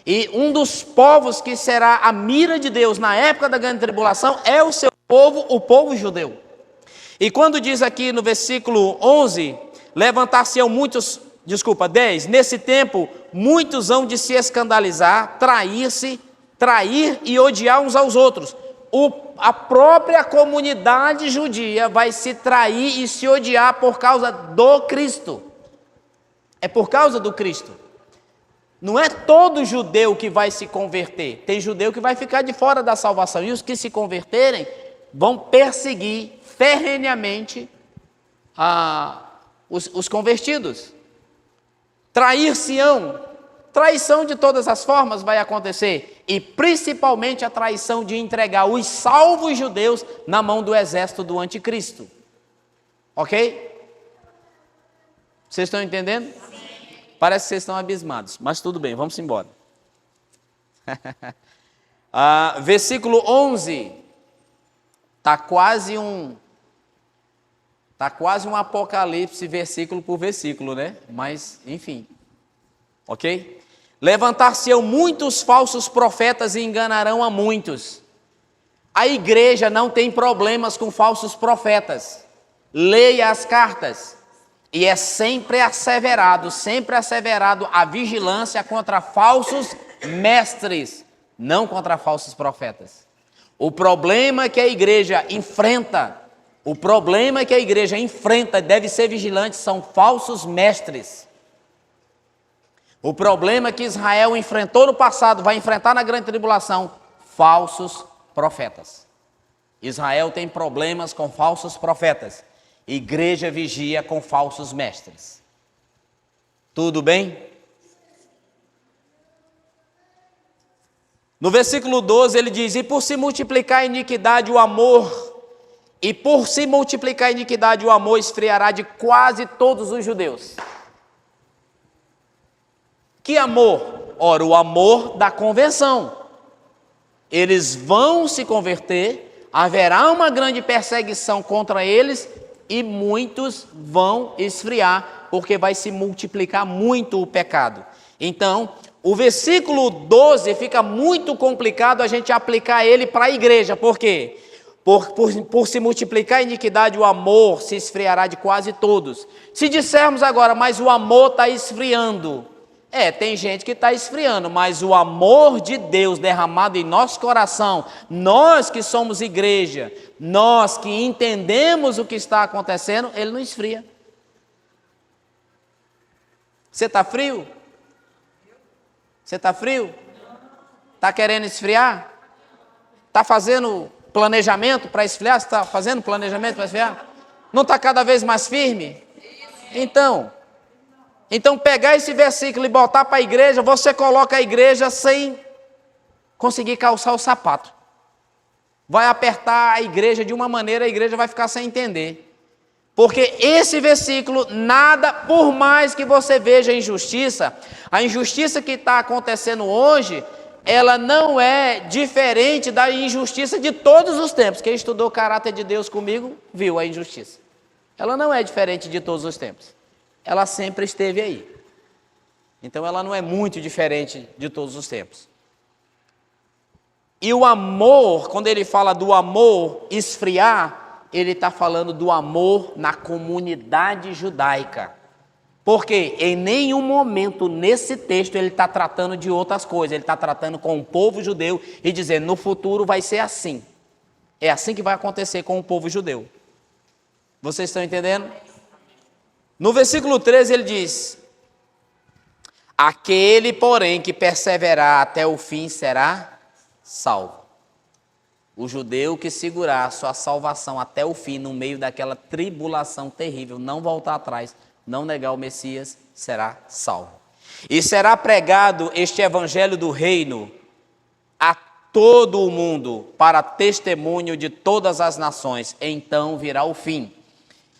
[SPEAKER 2] E um dos povos que será a mira de Deus na época da grande tribulação é o seu povo, o povo judeu. E quando diz aqui no versículo 11, levantar-se-ão muitos, 10, nesse tempo muitos hão de se escandalizar, trair e odiar uns aos outros. A própria comunidade judia vai se trair e se odiar por causa do Cristo. É por causa do Cristo. Não é todo judeu que vai se converter. Tem judeu que vai ficar de fora da salvação. E os que se converterem vão perseguir ferrenhamente os convertidos. Trair-se-ão. Traição de todas as formas vai acontecer. E principalmente a traição de entregar os salvos judeus na mão do exército do anticristo. Ok? Vocês estão entendendo? Parece que vocês estão abismados, mas tudo bem, vamos embora. Versículo 11. Está quase um apocalipse, versículo por versículo, né? Mas, enfim. Ok? Levantar-se-ão muitos falsos profetas e enganarão a muitos. A igreja não tem problemas com falsos profetas. Leia as cartas. E é sempre asseverado a vigilância contra falsos mestres, não contra falsos profetas. O problema que a igreja enfrenta, deve ser vigilante, são falsos mestres. O problema que Israel enfrentou no passado, vai enfrentar na grande tribulação, falsos profetas. Israel tem problemas com falsos profetas. Igreja vigia com falsos mestres. Tudo bem? No versículo 12 ele diz: e por se multiplicar a iniquidade o amor, esfriará de quase todos os judeus. Que amor? Ora, o amor da conversão. Eles vão se converter, haverá uma grande perseguição contra eles e muitos vão esfriar, porque vai se multiplicar muito o pecado. Então, o versículo 12 fica muito complicado a gente aplicar ele para a igreja. Por quê? Por se multiplicar a iniquidade, o amor se esfriará de quase todos. Se dissermos agora, mas o amor está esfriando. Tem gente que está esfriando, mas o amor de Deus derramado em nosso coração, nós que somos igreja, nós que entendemos o que está acontecendo, ele não esfria. Você está frio? Você está frio? Está querendo esfriar? Está fazendo planejamento para esfriar? Você está fazendo planejamento para esfriar? Não está cada vez mais firme? Então pegar esse versículo e botar para a igreja, você coloca a igreja sem conseguir calçar o sapato. Vai apertar a igreja de uma maneira, a igreja vai ficar sem entender. Porque esse versículo, nada, por mais que você veja injustiça, a injustiça que está acontecendo hoje, ela não é diferente da injustiça de todos os tempos. Quem estudou o caráter de Deus comigo, viu a injustiça. Ela não é diferente de todos os tempos. Ela sempre esteve aí. Então ela não é muito diferente de todos os tempos. E o amor, quando ele fala do amor esfriar, ele está falando do amor na comunidade judaica. Porque em nenhum momento nesse texto ele está tratando de outras coisas. Ele está tratando com o povo judeu e dizendo, no futuro vai ser assim. É assim que vai acontecer com o povo judeu. Vocês estão entendendo? No versículo 13 ele diz: aquele, porém, que perseverar até o fim será salvo. O judeu que segurar a sua salvação até o fim, no meio daquela tribulação terrível, não voltar atrás, não negar o Messias, será salvo. E será pregado este evangelho do reino a todo o mundo, para testemunho de todas as nações. Então virá o fim.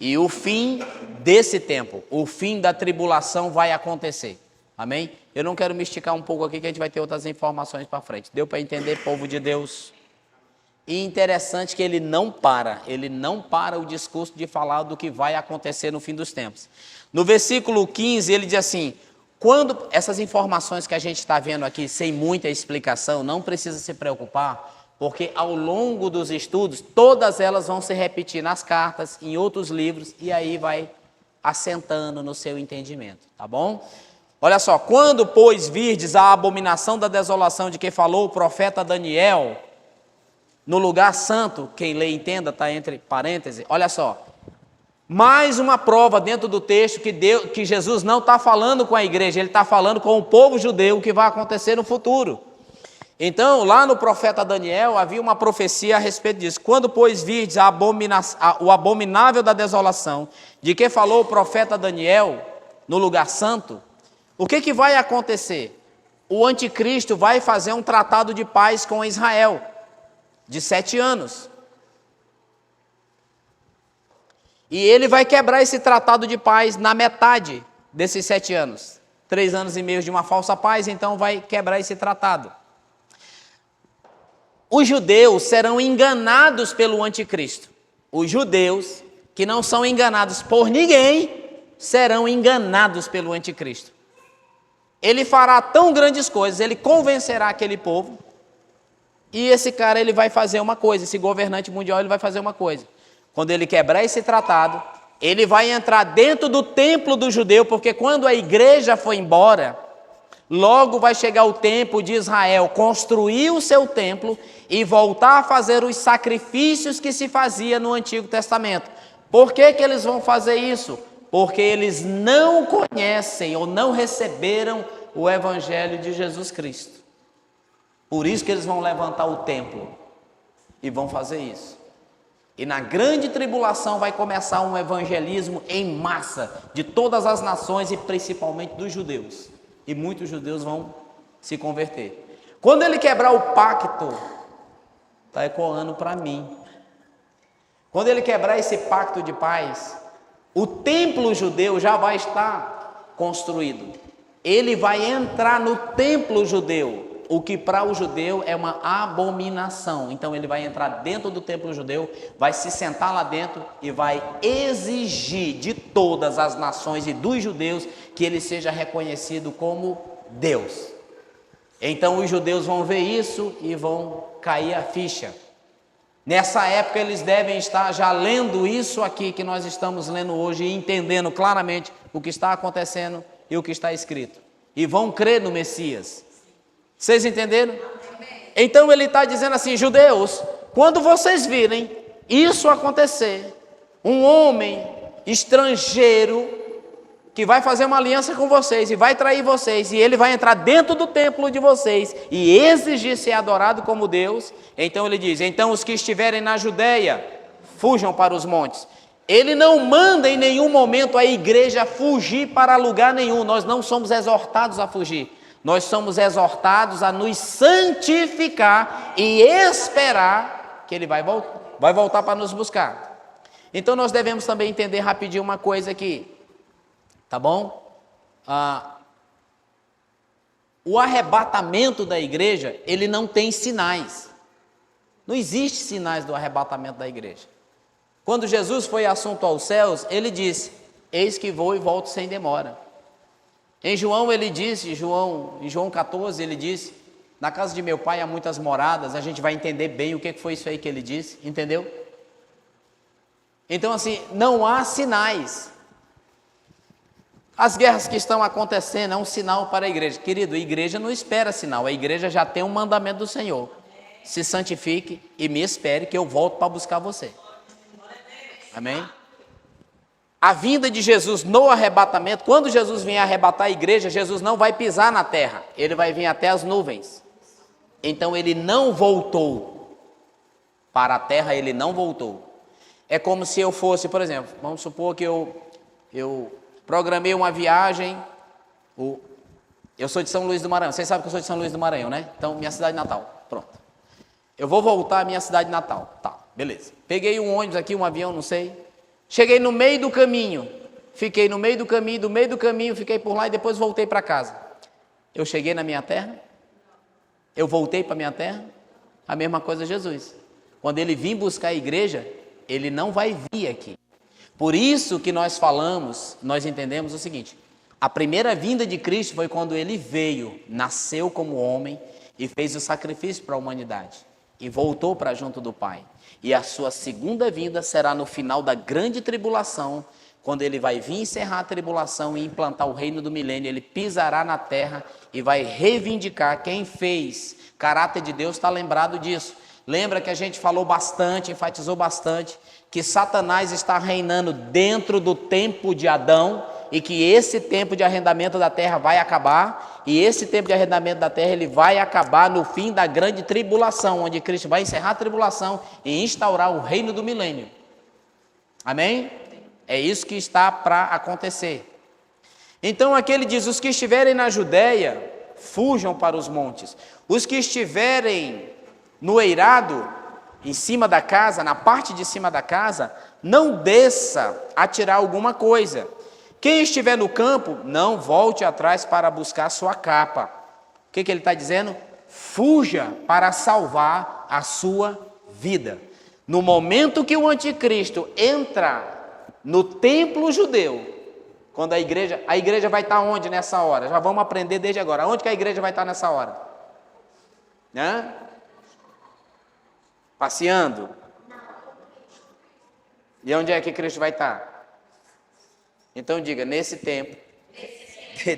[SPEAKER 2] E o fim desse tempo, o fim da tribulação vai acontecer. Amém? Eu não quero me esticar um pouco aqui, que a gente vai ter outras informações para frente. Deu para entender, povo de Deus? E interessante que ele não para o discurso de falar do que vai acontecer no fim dos tempos. No versículo 15 ele diz assim: Quando essas informações que a gente está vendo aqui, sem muita explicação, não precisa se preocupar, porque ao longo dos estudos, todas elas vão se repetir nas cartas, em outros livros, e aí vai assentando no seu entendimento, tá bom? Olha só, quando, pois, virdes a abominação da desolação de que falou o profeta Daniel, no lugar santo, quem lê entenda, está entre parênteses, olha só, mais uma prova dentro do texto que Jesus não está falando com a igreja, ele está falando com o povo judeu o que vai acontecer no futuro. Então, lá no profeta Daniel, havia uma profecia a respeito disso. Quando, pois, virdes o abominável da desolação, de que falou o profeta Daniel, no lugar santo, o que vai acontecer? O anticristo vai fazer um tratado de paz com Israel, de 7 anos. E ele vai quebrar esse tratado de paz na metade desses 7 anos. 3 anos e meio de uma falsa paz, então vai quebrar esse tratado. Os judeus serão enganados pelo anticristo. Os judeus, que não são enganados por ninguém, serão enganados pelo anticristo. Ele fará tão grandes coisas, ele convencerá aquele povo, e esse cara ele vai fazer uma coisa, esse governante mundial ele vai fazer uma coisa. Quando ele quebrar esse tratado, ele vai entrar dentro do templo do judeu, porque quando a igreja for embora, logo vai chegar o tempo de Israel construir o seu templo e voltar a fazer os sacrifícios que se fazia no Antigo Testamento. Por que eles vão fazer isso? Porque eles não conhecem ou não receberam o Evangelho de Jesus Cristo. Por isso que eles vão levantar o templo e vão fazer isso. E na grande tribulação vai começar um evangelismo em massa de todas as nações e principalmente dos judeus. E muitos judeus vão se converter. Quando ele quebrar o pacto, está ecoando para mim. Quando ele quebrar esse pacto de paz, o templo judeu já vai estar construído. Ele vai entrar no templo judeu, o que para o judeu é uma abominação. Então ele vai entrar dentro do templo judeu, vai se sentar lá dentro e vai exigir de todas as nações e dos judeus que ele seja reconhecido como Deus. Então os judeus vão ver isso e vão cair a ficha. Nessa época eles devem estar já lendo isso aqui que nós estamos lendo hoje e entendendo claramente o que está acontecendo e o que está escrito. E vão crer no Messias. Vocês entenderam? Então ele está dizendo assim, judeus, quando vocês virem isso acontecer, um homem estrangeiro que vai fazer uma aliança com vocês e vai trair vocês, e ele vai entrar dentro do templo de vocês e exigir ser adorado como Deus, então ele diz, então os que estiverem na Judeia, fujam para os montes. Ele não manda em nenhum momento a igreja fugir para lugar nenhum, nós não somos exortados a fugir. Nós somos exortados a nos santificar e esperar que ele vai voltar para nos buscar. Então nós devemos também entender rapidinho uma coisa aqui, tá bom? O arrebatamento da igreja, ele não tem sinais. Não existe sinais do arrebatamento da igreja. Quando Jesus foi assunto aos céus, ele disse, eis que vou e volto sem demora. Em João ele disse, em João 14 ele disse, na casa de meu pai há muitas moradas, a gente vai entender bem o que foi isso aí que ele disse, entendeu? Então assim, não há sinais. As guerras que estão acontecendo é um sinal para a igreja. Querido, a igreja não espera sinal, a igreja já tem um mandamento do Senhor. Se santifique e me espere que eu volto para buscar você. Amém? A vinda de Jesus no arrebatamento, quando Jesus vier arrebatar a igreja, Jesus não vai pisar na terra, ele vai vir até as nuvens. Então ele não voltou para a terra, ele não voltou. É como se eu fosse, por exemplo, vamos supor que eu programei uma viagem, eu sou de São Luís do Maranhão, vocês sabem que eu sou de São Luís do Maranhão, né? Então minha cidade natal, pronto. Eu vou voltar à minha cidade natal, tá, beleza. Peguei um ônibus aqui, um avião, não sei. Cheguei no meio do caminho, fiquei no meio do caminho, fiquei por lá e depois voltei para casa. Eu cheguei na minha terra? Eu voltei para a minha terra? A mesma coisa Jesus. Quando ele vir buscar a igreja, ele não vai vir aqui. Por isso que nós falamos, nós entendemos o seguinte, A primeira vinda de Cristo foi quando ele veio, nasceu como homem e fez o sacrifício para a humanidade. E voltou para junto do Pai. E a sua segunda vinda será no final da grande tribulação, quando ele vai vir encerrar a tribulação e implantar o reino do milênio. Ele pisará na terra e vai reivindicar quem fez. Caráter de Deus está lembrado disso. Lembra que a gente falou bastante, enfatizou bastante, que Satanás está reinando dentro do tempo de Adão e que esse tempo de arrendamento da terra vai acabar, e esse tempo de arrendamento da terra ele vai acabar no fim da grande tribulação, onde Cristo vai encerrar a tribulação e instaurar o reino do milênio. Amém? É isso que está para acontecer. Então aqui ele diz: os que estiverem na Judéia, fujam para os montes. Os que estiverem no eirado, em cima da casa, na parte de cima da casa, não desça a tirar alguma coisa. Quem estiver no campo, não volte atrás para buscar sua capa. O que ele está dizendo? Fuja para salvar a sua vida. No momento que o anticristo entra no templo judeu, quando a igreja vai estar onde nessa hora? Já vamos aprender desde agora. Onde que a igreja vai estar nessa hora? Passeando? E onde é que Cristo vai estar? Então diga, nesse tempo,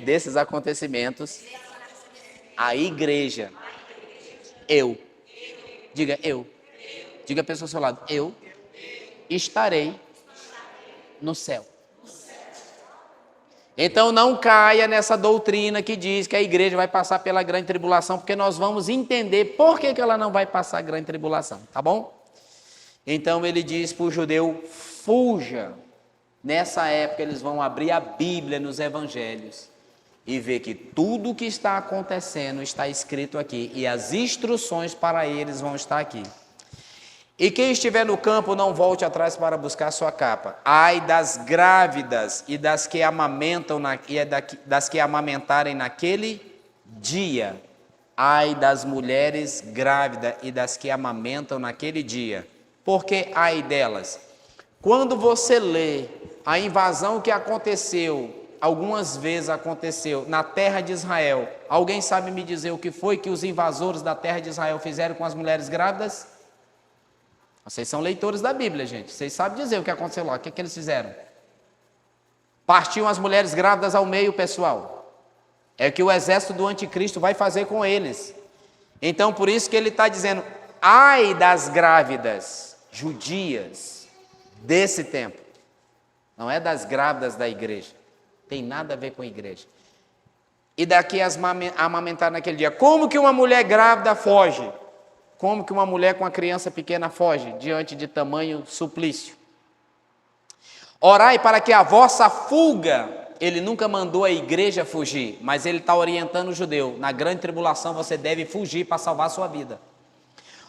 [SPEAKER 2] desses acontecimentos, a igreja, diga a pessoa ao seu lado, eu estarei no céu. Então não caia nessa doutrina que diz que a igreja vai passar pela grande tribulação, porque nós vamos entender por que ela não vai passar a grande tribulação, tá bom? Então ele diz para o judeu, fuja. Nessa época eles vão abrir a Bíblia nos evangelhos e ver que tudo o que está acontecendo está escrito aqui e as instruções para eles vão estar aqui. E quem estiver no campo não volte atrás para buscar sua capa. Ai das grávidas e das que amamentam das que amamentarem naquele dia. Ai das mulheres grávidas e das que amamentam naquele dia. Por que ai delas? Quando você lê a invasão que aconteceu, algumas vezes aconteceu na terra de Israel, alguém sabe me dizer o que foi que os invasores da terra de Israel fizeram com as mulheres grávidas? Vocês são leitores da Bíblia, gente. Vocês sabem dizer o que aconteceu lá. O que eles fizeram? Partiam as mulheres grávidas ao meio, pessoal. É o que o exército do anticristo vai fazer com eles. Então, por isso que ele está dizendo, ai das grávidas judias desse tempo. Não é das grávidas da igreja. Tem nada a ver com a igreja. E daqui as amamentar naquele dia. Como que uma mulher grávida foge? Como que uma mulher com uma criança pequena foge diante de tamanho suplício? Orai para que a vossa fuga, ele nunca mandou a igreja fugir, mas ele está orientando o judeu. Na grande tribulação você deve fugir para salvar a sua vida.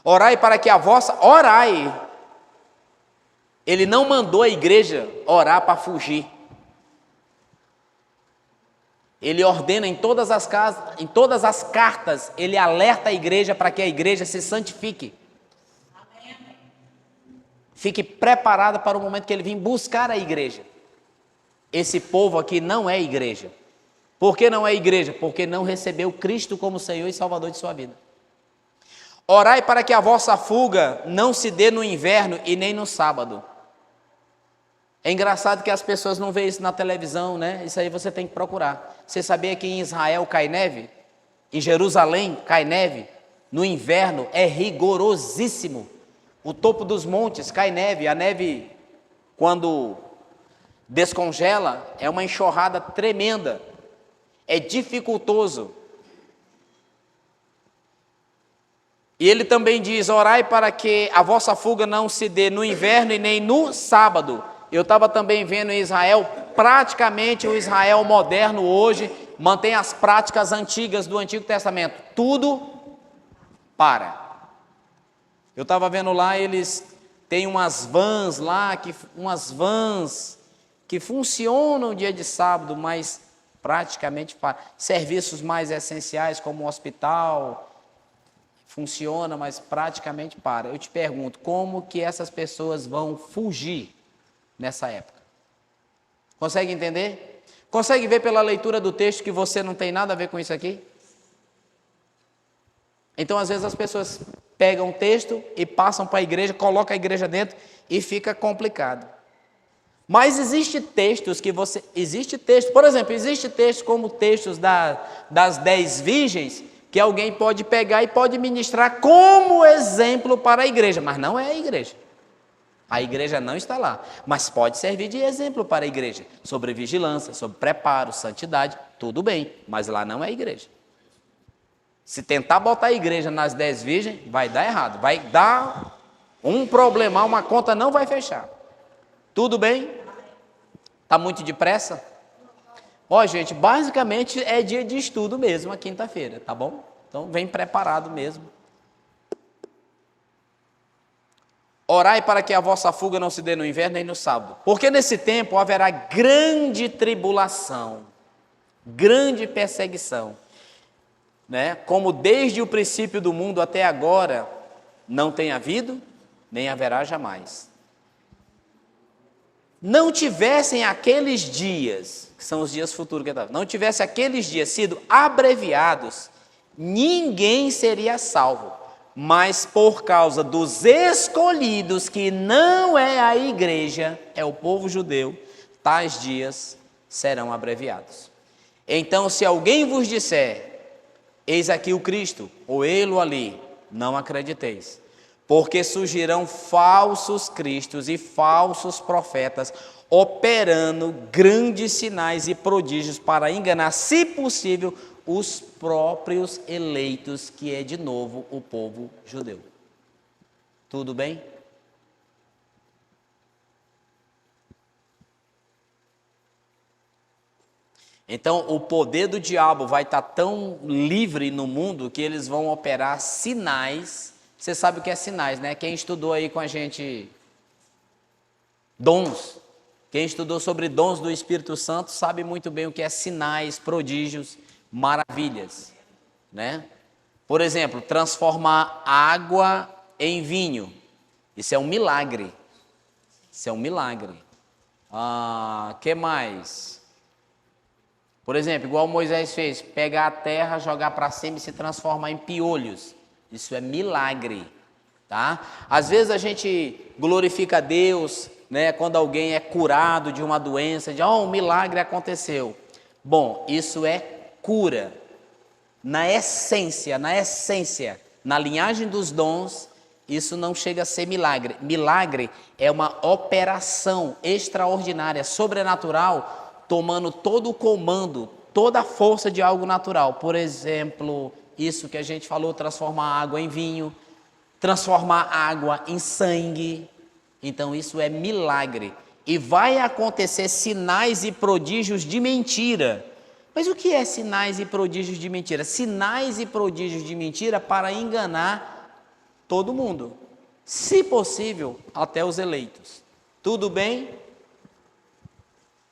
[SPEAKER 2] Orai para que a vossa... Orai! Ele não mandou a igreja orar para fugir. Ele ordena em todas as cartas, ele alerta a igreja para que a igreja se santifique. Fique preparada para o momento que ele vir buscar a igreja. Esse povo aqui não é igreja. Por que não é igreja? Porque não recebeu Cristo como Senhor e Salvador de sua vida. Orai para que a vossa fuga não se dê no inverno e nem no sábado. É engraçado que as pessoas não veem isso na televisão, né? Isso aí você tem que procurar. Você sabia que em Israel cai neve? Em Jerusalém cai neve? No inverno é rigorosíssimo. O topo dos montes cai neve. A neve, quando descongela, é uma enxurrada tremenda. É dificultoso. E ele também diz, orai para que a vossa fuga não se dê no inverno e nem no sábado. Eu estava também vendo em Israel, praticamente o Israel moderno hoje mantém as práticas antigas do Antigo Testamento. Tudo para. Eu estava vendo lá, eles têm umas vans lá, umas vans que funcionam dia de sábado, mas praticamente para. Serviços mais essenciais como o hospital, funciona, mas praticamente para. Eu te pergunto, como que essas pessoas vão fugir nessa época? Consegue entender? Consegue ver pela leitura do texto que você não tem nada a ver com isso aqui? Então, às vezes, as pessoas pegam o texto e passam para a igreja, colocam a igreja dentro e fica complicado. Mas existe textos que você... Existe texto, por exemplo, existe texto como textos das 10 virgens, que alguém pode pegar e pode ministrar como exemplo para a igreja, mas não é a igreja. A igreja não está lá, mas pode servir de exemplo para a igreja, sobre vigilância, sobre preparo, santidade, tudo bem, mas lá não é a igreja. Se tentar botar a igreja nas 10 virgens, vai dar errado, vai dar um problema, uma conta não vai fechar. Tudo bem? Está muito depressa? Ó, gente, basicamente é dia de estudo mesmo, a quinta-feira, tá bom? Então vem preparado mesmo. Orai para que a vossa fuga não se dê no inverno nem no sábado, porque nesse tempo haverá grande tribulação, grande perseguição, né? Como desde o princípio do mundo até agora não tem havido, nem haverá jamais. Não tivessem aqueles dias, que são os dias futuros, não tivessem aqueles dias sido abreviados, ninguém seria salvo. Mas por causa dos escolhidos, que não é a igreja, é o povo judeu, tais dias serão abreviados. Então, se alguém vos disser, eis aqui o Cristo, ou ele ali, não acrediteis, porque surgirão falsos cristos e falsos profetas, operando grandes sinais e prodígios para enganar, se possível, os próprios eleitos, que é de novo o povo judeu. Tudo bem? Então, o poder do diabo vai estar tão livre no mundo que eles vão operar sinais. Você sabe o que é sinais, né? Quem estudou aí com a gente dons, quem estudou sobre dons do Espírito Santo sabe muito bem o que é sinais, prodígios, maravilhas, né? Por exemplo, transformar água em vinho. Isso é um milagre. Isso é um milagre. Que mais? Por exemplo, igual Moisés fez, pegar a terra, jogar para cima e se transformar em piolhos. Isso é milagre, tá? Às vezes a gente glorifica a Deus, né, quando alguém é curado de uma doença, de um milagre aconteceu. Bom, isso é cura. Na essência, na linhagem dos dons, isso não chega a ser milagre. Milagre é uma operação extraordinária, sobrenatural, tomando todo o comando, toda a força de algo natural. Por exemplo, isso que a gente falou, transformar água em vinho, transformar água em sangue. Então isso é milagre. E vai acontecer sinais e prodígios de mentira. Mas o que é sinais e prodígios de mentira? Sinais e prodígios de mentira para enganar todo mundo. Se possível, até os eleitos. Tudo bem?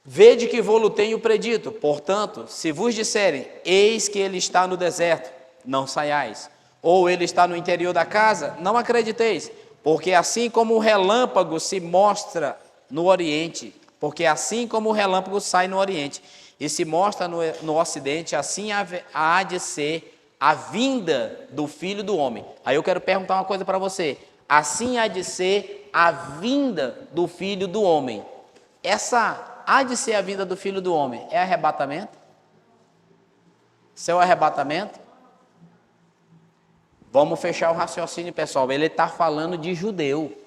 [SPEAKER 2] Vede que vou-lo tenho predito. Portanto, se vos disserem, eis que ele está no deserto, não saiais. Ou ele está no interior da casa, não acrediteis. Porque assim como o relâmpago se mostra no Oriente, porque assim como o relâmpago sai no Oriente e se mostra no Ocidente, assim há de ser a vinda do Filho do Homem. Aí eu quero perguntar uma coisa para você. Assim há de ser a vinda do Filho do Homem. Essa há de ser a vinda do Filho do Homem é arrebatamento? Seu arrebatamento? Vamos fechar o raciocínio, pessoal. Ele está falando de judeu.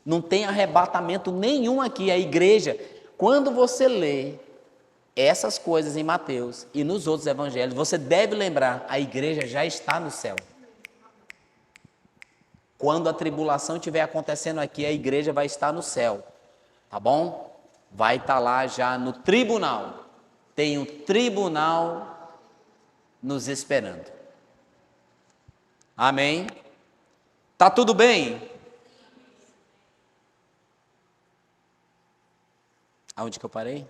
[SPEAKER 2] Não tem arrebatamento nenhum aqui. A igreja, quando você lê essas coisas em Mateus e nos outros evangelhos, você deve lembrar, a igreja já está no céu. Quando a tribulação estiver acontecendo aqui, a igreja vai estar no céu. Tá bom? Vai estar lá já no tribunal. Tem um tribunal nos esperando. Amém? Tá tudo bem? Aonde que eu parei?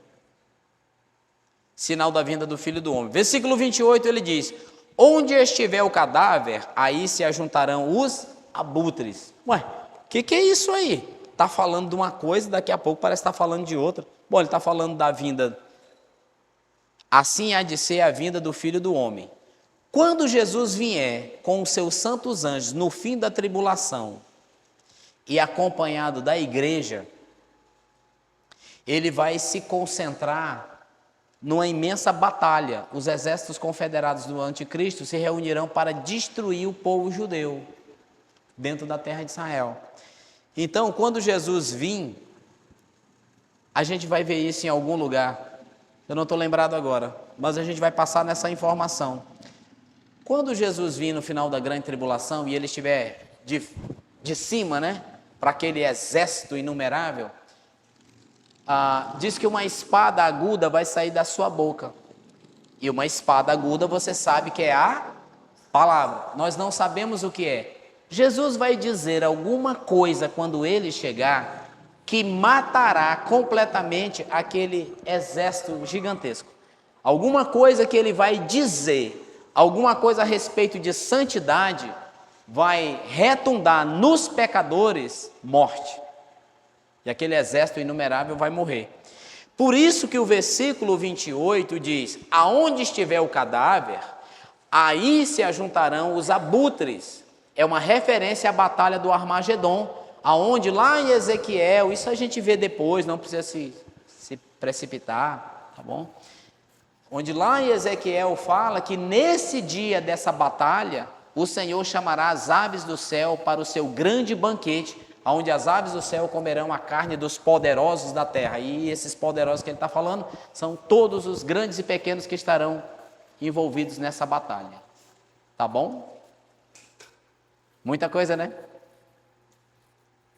[SPEAKER 2] Sinal da vinda do Filho do Homem. Versículo 28, ele diz: onde estiver o cadáver, aí se ajuntarão os abutres. Ué, o que é isso aí? Está falando de uma coisa, daqui a pouco parece estar falando de outra. Bom, ele está falando da vinda assim há de ser a vinda do Filho do Homem. Quando Jesus vier com os seus santos anjos no fim da tribulação e acompanhado da igreja, ele vai se concentrar numa imensa batalha. Os exércitos confederados do anticristo se reunirão para destruir o povo judeu dentro da terra de Israel. Então, quando Jesus vir, a gente vai ver isso em algum lugar. Eu não estou lembrado agora, mas a gente vai passar nessa informação. Quando Jesus vir no final da grande tribulação e ele estiver de cima, né, para aquele exército inumerável, diz que uma espada aguda vai sair da sua boca. E uma espada aguda você sabe que é a palavra. Nós não sabemos o que é. Jesus vai dizer alguma coisa quando ele chegar que matará completamente aquele exército gigantesco. Alguma coisa que ele vai dizer, alguma coisa a respeito de santidade, vai retundar nos pecadores morte. E aquele exército inumerável vai morrer. Por isso que o versículo 28 diz: aonde estiver o cadáver, aí se ajuntarão os abutres. É uma referência à batalha do Armagedon, aonde lá em Ezequiel, isso a gente vê depois, não precisa se precipitar, tá bom? Onde lá em Ezequiel fala que nesse dia dessa batalha, o Senhor chamará as aves do céu para o seu grande banquete, onde as aves do céu comerão a carne dos poderosos da terra. E esses poderosos que ele está falando são todos os grandes e pequenos que estarão envolvidos nessa batalha. Tá bom? Muita coisa, né?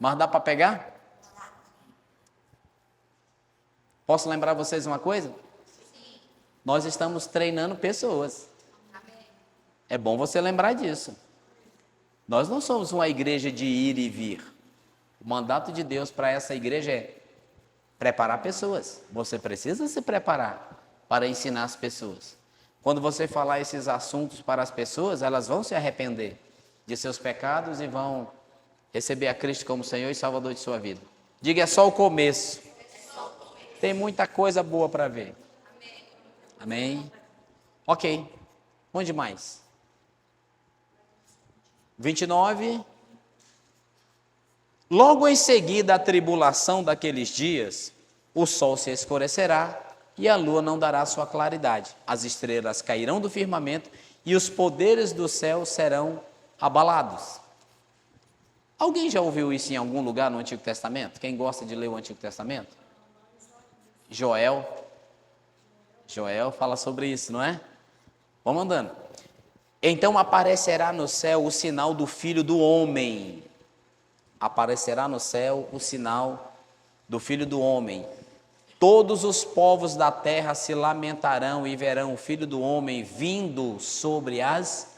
[SPEAKER 2] Mas dá para pegar? Posso lembrar vocês uma coisa? Sim. Nós estamos treinando pessoas. É bom você lembrar disso. Nós não somos uma igreja de ir e vir. O mandato de Deus para essa igreja é preparar pessoas. Você precisa se preparar para ensinar as pessoas. Quando você falar esses assuntos para as pessoas, elas vão se arrepender de seus pecados e vão receber a Cristo como Senhor e Salvador de sua vida. Diga, é só o começo. Tem muita coisa boa para ver. Amém? Ok. Onde mais? 29. Logo em seguida à tribulação daqueles dias, o sol se escurecerá e a lua não dará sua claridade. As estrelas cairão do firmamento e os poderes do céu serão abalados. Alguém já ouviu isso em algum lugar no Antigo Testamento? Quem gosta de ler o Antigo Testamento? Joel fala sobre isso, não é? Vamos andando. Então aparecerá no céu o sinal do Filho do Homem. Aparecerá no céu o sinal do Filho do Homem. Todos os povos da terra se lamentarão e verão o Filho do Homem vindo sobre as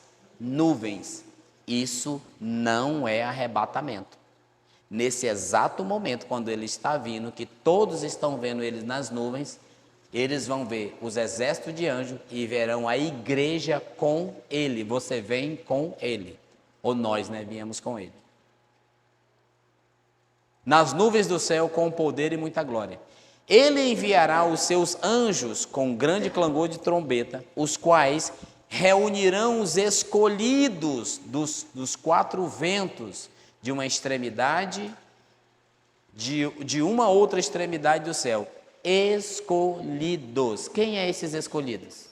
[SPEAKER 2] nuvens. Isso não é arrebatamento. Nesse exato momento, quando ele está vindo, que todos estão vendo ele nas nuvens, eles vão ver os exércitos de anjos e verão a igreja com ele. Você vem com ele. Ou nós, viemos com ele. Nas nuvens do céu, com poder e muita glória. Ele enviará os seus anjos com grande clangor de trombeta, os quais reunirão os escolhidos dos quatro ventos, de uma extremidade, de uma outra extremidade do céu. Escolhidos. Quem é esses escolhidos?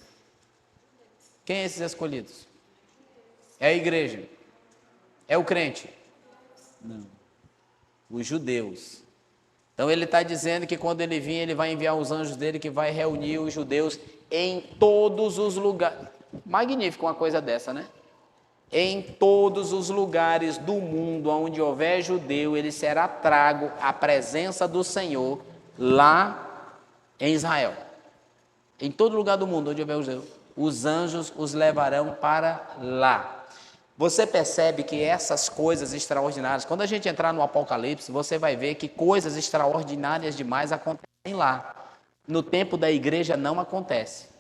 [SPEAKER 2] Quem é esses escolhidos? É a igreja. É o crente? Não. Os judeus. Então ele está dizendo que quando ele vir, ele vai enviar os anjos dele que vai reunir os judeus em todos os lugares. Magnífico uma coisa dessa, né? Em todos os lugares do mundo onde houver judeu, ele será trago à presença do Senhor lá em Israel. Em todo lugar do mundo onde houver judeu, os anjos os levarão para lá. Você percebe que essas coisas extraordinárias, quando a gente entrar no Apocalipse, você vai ver que coisas extraordinárias demais acontecem lá. No tempo da igreja não acontece.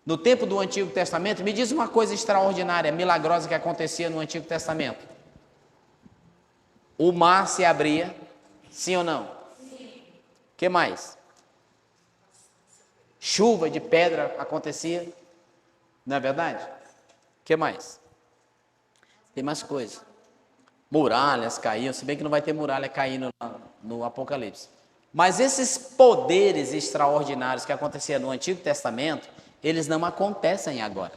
[SPEAKER 2] No tempo do Antigo Testamento, me diz uma coisa extraordinária, milagrosa que acontecia no Antigo Testamento. O mar se abria, sim ou não? Sim. O que mais? chuva de pedra acontecia. Não é verdade? O que mais? Tem mais coisas. Muralhas caíam, se bem que não vai ter muralha caindo no Apocalipse. Mas esses poderes extraordinários que aconteciam no Antigo Testamento, eles não acontecem agora.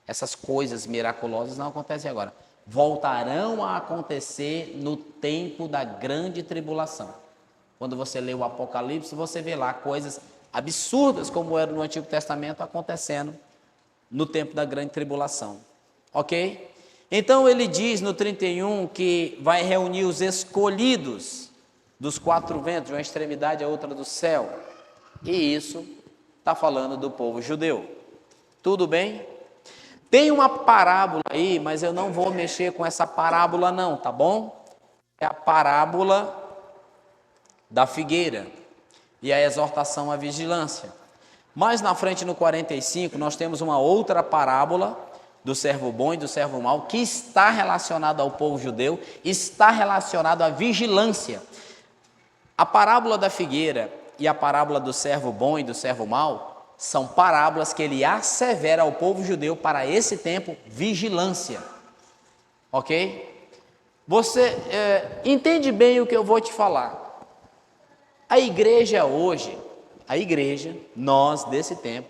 [SPEAKER 2] Essas coisas miraculosas não acontecem agora. Voltarão a acontecer no tempo da grande tribulação. Quando você lê o Apocalipse, você vê lá coisas absurdas como era no Antigo Testamento acontecendo no tempo da grande tribulação. Ok? Então ele diz no 31 que vai reunir os escolhidos dos quatro ventos, de uma extremidade à outra do céu. E isso está falando do povo judeu. Tudo bem? Tem uma parábola aí, mas eu não vou mexer com essa parábola não, tá bom? É a parábola da figueira e a exortação à vigilância. Mais na frente, no 45, nós temos uma outra parábola do servo bom e do servo mau, que está relacionada ao povo judeu, está relacionado à vigilância. A parábola da figueira e a parábola do servo bom e do servo mau são parábolas que ele assevera ao povo judeu para esse tempo, vigilância. Ok? Você entende bem o que eu vou te falar. A igreja hoje, nós desse tempo,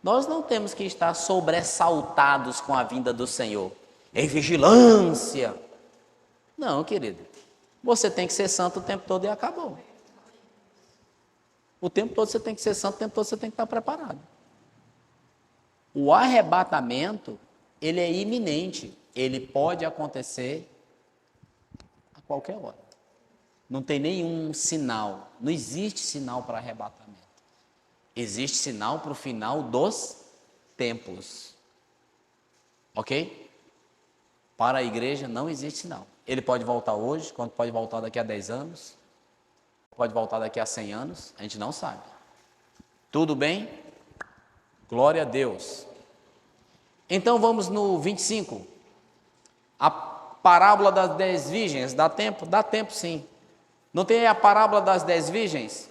[SPEAKER 2] nós não temos que estar sobressaltados com a vinda do Senhor, em vigilância. Não, querido. Você tem que ser santo o tempo todo e acabou. O tempo todo você tem que ser santo, o tempo todo você tem que estar preparado. O arrebatamento, ele é iminente. Ele pode acontecer a qualquer hora. Não tem nenhum sinal. Não existe sinal para arrebatamento. Existe sinal para o final dos tempos. Ok? Para a igreja não existe sinal. Ele pode voltar hoje, quando pode voltar daqui a 10 anos, pode voltar daqui a 100 anos, a gente não sabe. Tudo bem? Glória a Deus. Então vamos no 25. A parábola das 10 virgens, dá tempo? Dá tempo sim. Não tem a parábola das 10 virgens?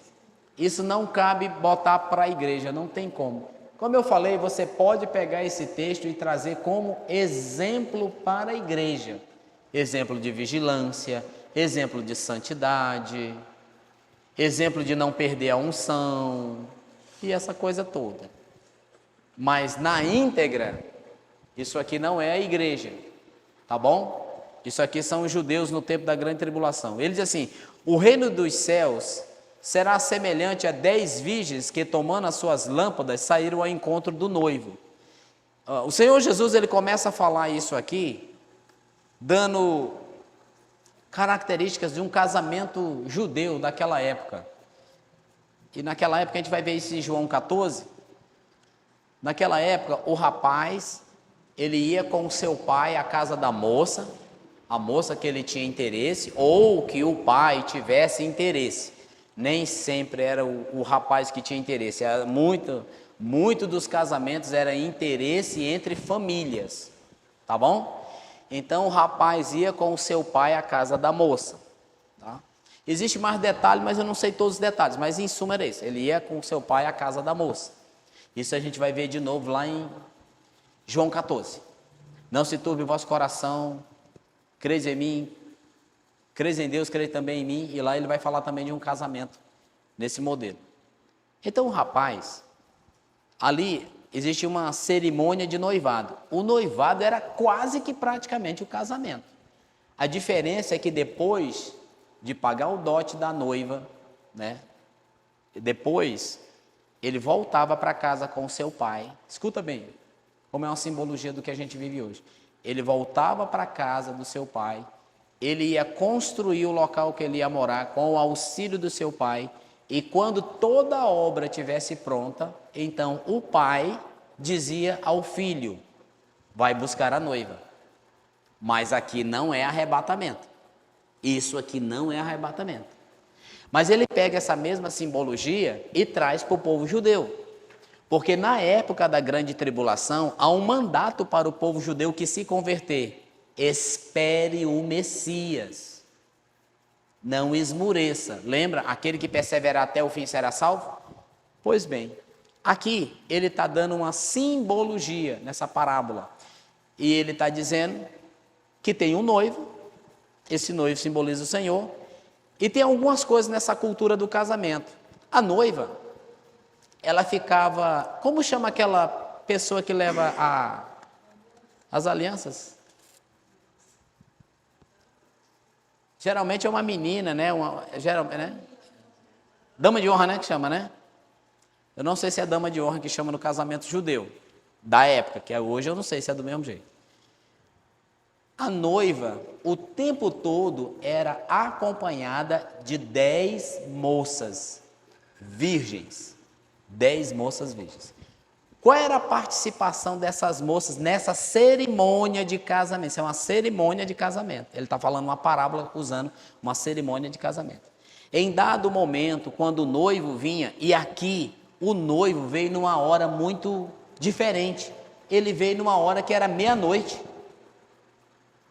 [SPEAKER 2] Isso não cabe botar para a igreja, não tem como. Como eu falei, você pode pegar esse texto e trazer como exemplo para a igreja. Exemplo de vigilância, exemplo de santidade, exemplo de não perder a unção e essa coisa toda. Mas na íntegra, isso aqui não é a igreja, tá bom? Isso aqui são os judeus no tempo da grande tribulação. Ele diz assim: o reino dos céus será semelhante a 10 virgens que, tomando as suas lâmpadas, saíram ao encontro do noivo. O Senhor Jesus, ele começa a falar isso aqui, dando características de um casamento judeu daquela época. E naquela época, a gente vai ver isso em João 14. Naquela época, o rapaz, ele ia com o seu pai à casa da moça, a moça que ele tinha interesse, ou que o pai tivesse interesse. Nem sempre era o rapaz que tinha interesse. Era muito dos casamentos era interesse entre famílias. Tá bom? Então o rapaz ia com o seu pai à casa da moça. Tá? Existe mais detalhe, mas eu não sei todos os detalhes. Mas em suma era isso. Ele ia com o seu pai à casa da moça. Isso a gente vai ver de novo lá em João 14. Não se turbe o vosso coração, creis em mim, creis em Deus, creis também em mim. E lá ele vai falar também de um casamento nesse modelo. Então o rapaz, ali existe uma cerimônia de noivado. O noivado era quase que praticamente o casamento. A diferença é que depois de pagar o dote da noiva, né, depois ele voltava para casa com o seu pai. Escuta bem, como é uma simbologia do que a gente vive hoje. Ele voltava para a casa do seu pai, ele ia construir o local que ele ia morar com o auxílio do seu pai, e quando toda a obra estivesse pronta, então o pai dizia ao filho: vai buscar a noiva. Mas aqui não é arrebatamento. Isso aqui não é arrebatamento. Mas ele pega essa mesma simbologia e traz para o povo judeu. Porque na época da grande tribulação, há um mandato para o povo judeu que se converter: espere o Messias. Não esmureça. Lembra? Aquele que perseverar até o fim será salvo? Pois bem, Aqui, ele está dando uma simbologia nessa parábola. E ele está dizendo que tem um noivo, esse noivo simboliza o Senhor, e tem algumas coisas nessa cultura do casamento. A noiva, ela ficava, como chama aquela pessoa que leva as alianças? Geralmente é uma menina, né? Né? Dama de honra, né? Que chama, né? Eu não sei se é dama de honra que chama no casamento judeu, da época, que é hoje eu não sei se é do mesmo jeito. A noiva, o tempo todo, era acompanhada de 10 moças virgens. 10 moças virgens. Qual era a participação dessas moças nessa cerimônia de casamento? Isso é uma cerimônia de casamento. Ele está falando uma parábola usando uma cerimônia de casamento. Em dado momento, quando o noivo vinha, e aqui o noivo veio numa hora muito diferente. Ele veio numa hora que era meia-noite.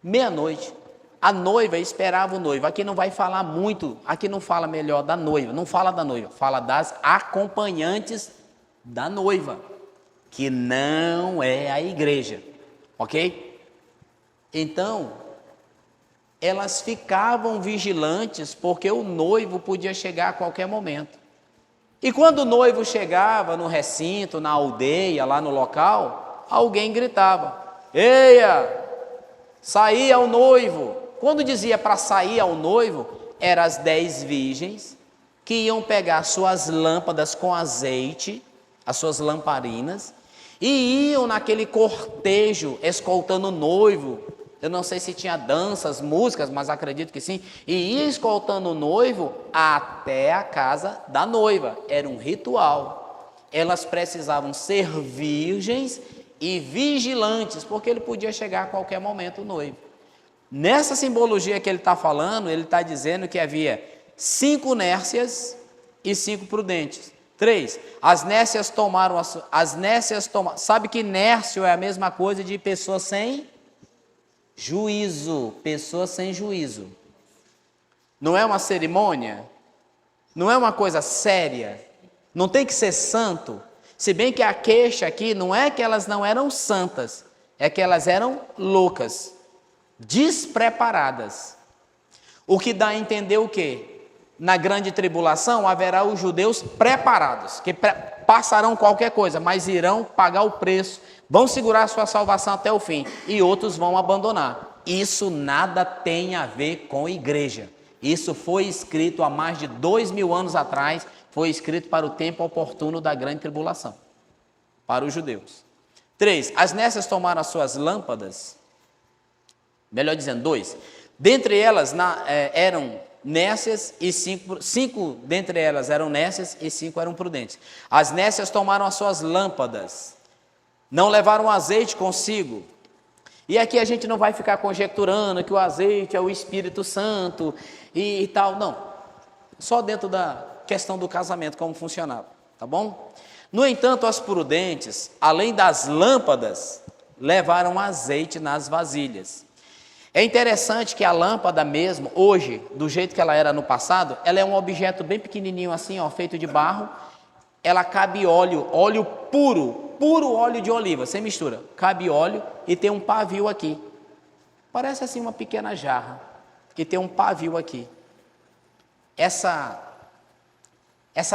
[SPEAKER 2] Meia-noite. A noiva esperava o noivo. Aqui não vai falar muito, aqui não fala melhor da noiva, não fala da noiva, fala das acompanhantes da noiva, que não é a igreja, ok? Então, elas ficavam vigilantes porque o noivo podia chegar a qualquer momento. E quando o noivo chegava no recinto, na aldeia, lá no local, alguém gritava: eia, saí ao noivo. Quando dizia para sair ao noivo, eram as 10 virgens que iam pegar suas lâmpadas com azeite, as suas lamparinas, e iam naquele cortejo escoltando o noivo. Eu não sei se tinha danças, músicas, mas acredito que sim. E ia escoltando o noivo até a casa da noiva. Era um ritual. Elas precisavam ser virgens e vigilantes, porque ele podia chegar a qualquer momento, o noivo. Nessa simbologia que ele está falando, ele está dizendo que havia 5 nércias e 5 prudentes. 3. As nércias tomaram. Sabe que nércio é a mesma coisa de pessoa sem juízo. Pessoa sem juízo. Não é uma cerimônia? Não é uma coisa séria? Não tem que ser santo? Se bem que a queixa aqui não é que elas não eram santas, é que elas eram loucas, despreparadas. O que dá a entender o quê? Na grande tribulação haverá os judeus preparados, que passarão qualquer coisa, mas irão pagar o preço, vão segurar a sua salvação até o fim, e outros vão abandonar. Isso nada tem a ver com igreja. Isso foi escrito há mais de 2000 anos atrás, foi escrito para o tempo oportuno da grande tribulação, para os judeus. 3. As nércias tomaram as suas lâmpadas, melhor dizendo, 2. Dentre elas eram nércias e 5 dentre elas eram nércias e 5 eram prudentes. As nércias tomaram as suas lâmpadas, não levaram azeite consigo. E aqui a gente não vai ficar conjecturando que o azeite é o Espírito Santo e tal, não. Só dentro da questão do casamento, como funcionava, tá bom? No entanto, as prudentes, além das lâmpadas, levaram azeite nas vasilhas. É interessante que a lâmpada mesmo, hoje, do jeito que ela era no passado, ela é um objeto bem pequenininho assim, ó, feito de barro. Ela cabe óleo puro óleo de oliva, sem mistura. Cabe óleo e tem um pavio aqui. Parece assim uma pequena jarra, que tem um pavio aqui. Essa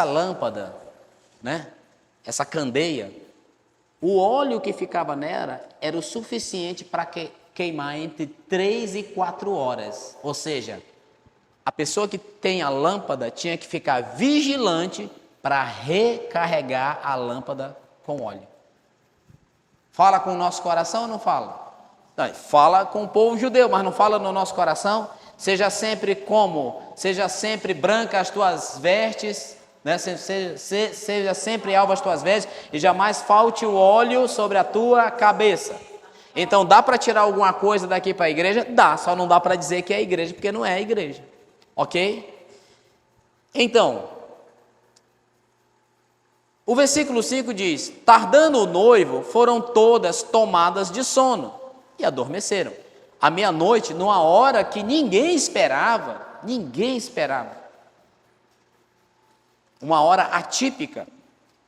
[SPEAKER 2] lâmpada, né? Essa candeia, o óleo que ficava nela era o suficiente para queimar entre 3 e 4 horas. Ou seja, a pessoa que tem a lâmpada tinha que ficar vigilante para recarregar a lâmpada com óleo. Fala com o nosso coração ou não fala? Não, fala com o povo judeu, mas não fala no nosso coração. Seja sempre seja sempre branca as tuas vestes, né? Seja sempre alva as tuas vestes, e jamais falte o óleo sobre a tua cabeça. Então, dá para tirar alguma coisa daqui para a igreja? Dá, só não dá para dizer que é igreja, porque não é a igreja. Ok? Então, o versículo 5 diz: tardando o noivo, foram todas tomadas de sono e adormeceram. À meia-noite, numa hora que ninguém esperava. Uma hora atípica.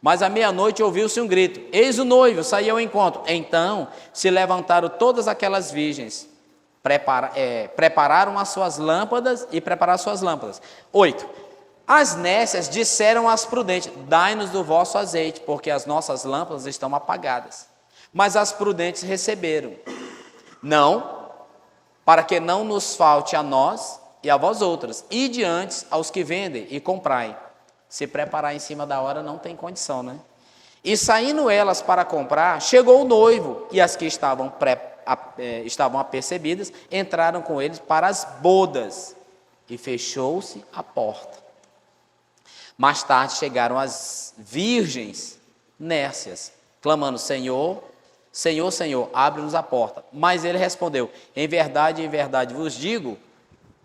[SPEAKER 2] Mas à meia-noite ouviu-se um grito: eis o noivo, saiu ao encontro. Então se levantaram todas aquelas virgens, prepararam as suas lâmpadas e prepararam as suas lâmpadas. 8. As nécias disseram às prudentes: dai-nos do vosso azeite, porque as nossas lâmpadas estão apagadas. Mas as prudentes receberam: não, para que não nos falte a nós e a vós outras, e diante aos que vendem e comprai. Se preparar em cima da hora não tem condição, né? E saindo elas para comprar, chegou o noivo, e as que estavam apercebidas entraram com eles para as bodas, e fechou-se a porta. Mais tarde chegaram as virgens nécias, clamando: Senhor, Senhor, Senhor, abre-nos a porta. Mas ele respondeu: em verdade vos digo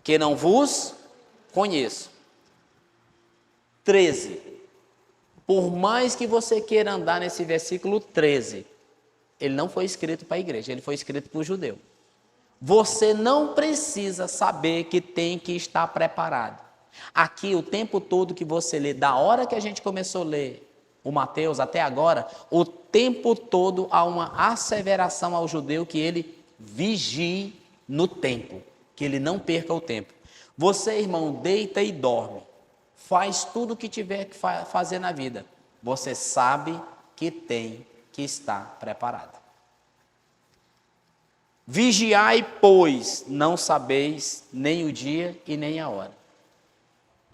[SPEAKER 2] que não vos conheço. 13. Por mais que você queira andar nesse versículo 13, ele não foi escrito para a igreja, ele foi escrito para o judeu. Você não precisa saber que tem que estar preparado. Aqui, o tempo todo que você lê, da hora que a gente começou a ler o Mateus até agora, o tempo todo há uma asseveração ao judeu que ele vigie no tempo, que ele não perca o tempo. Você, irmão, deita e dorme, faz tudo o que tiver que fazer na vida, você sabe que tem que estar preparado. Vigiai, pois, não sabeis nem o dia e nem a hora.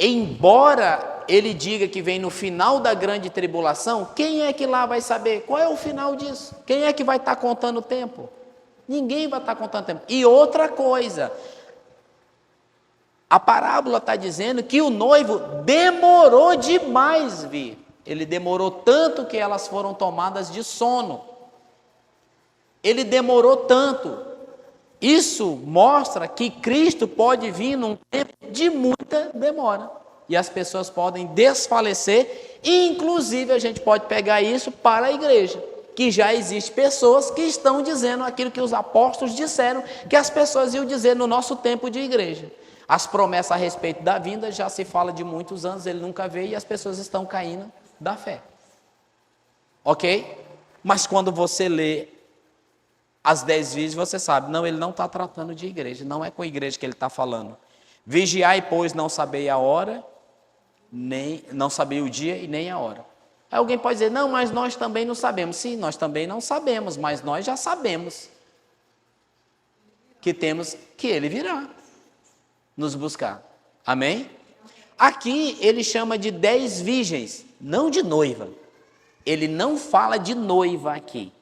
[SPEAKER 2] Embora ele diga que vem no final da grande tribulação, quem é que lá vai saber? Qual é o final disso? Quem é que vai estar contando o tempo? Ninguém vai estar contando o tempo. E outra coisa, a parábola está dizendo que o noivo demorou demais vir. Ele demorou tanto que elas foram tomadas de sono. Ele demorou tanto. Isso mostra que Cristo pode vir num tempo de muita demora. E as pessoas podem desfalecer. E inclusive a gente pode pegar isso para a igreja. Que já existem pessoas que estão dizendo aquilo que os apóstolos disseram que as pessoas iam dizer no nosso tempo de igreja. As promessas a respeito da vinda já se fala de muitos anos, ele nunca veio e as pessoas estão caindo da fé. Ok? Mas quando você lê as 10 virgens, você sabe, não, ele não está tratando de igreja, não é com a igreja que ele está falando. Vigiai, pois, não sabei a hora, nem não sabei o dia e nem a hora. Aí alguém pode dizer: não, mas nós também não sabemos. Sim, nós também não sabemos, mas nós já sabemos que temos que ele virá nos buscar. Amém? Aqui ele chama de 10 virgens, não de noiva. Ele não fala de noiva aqui.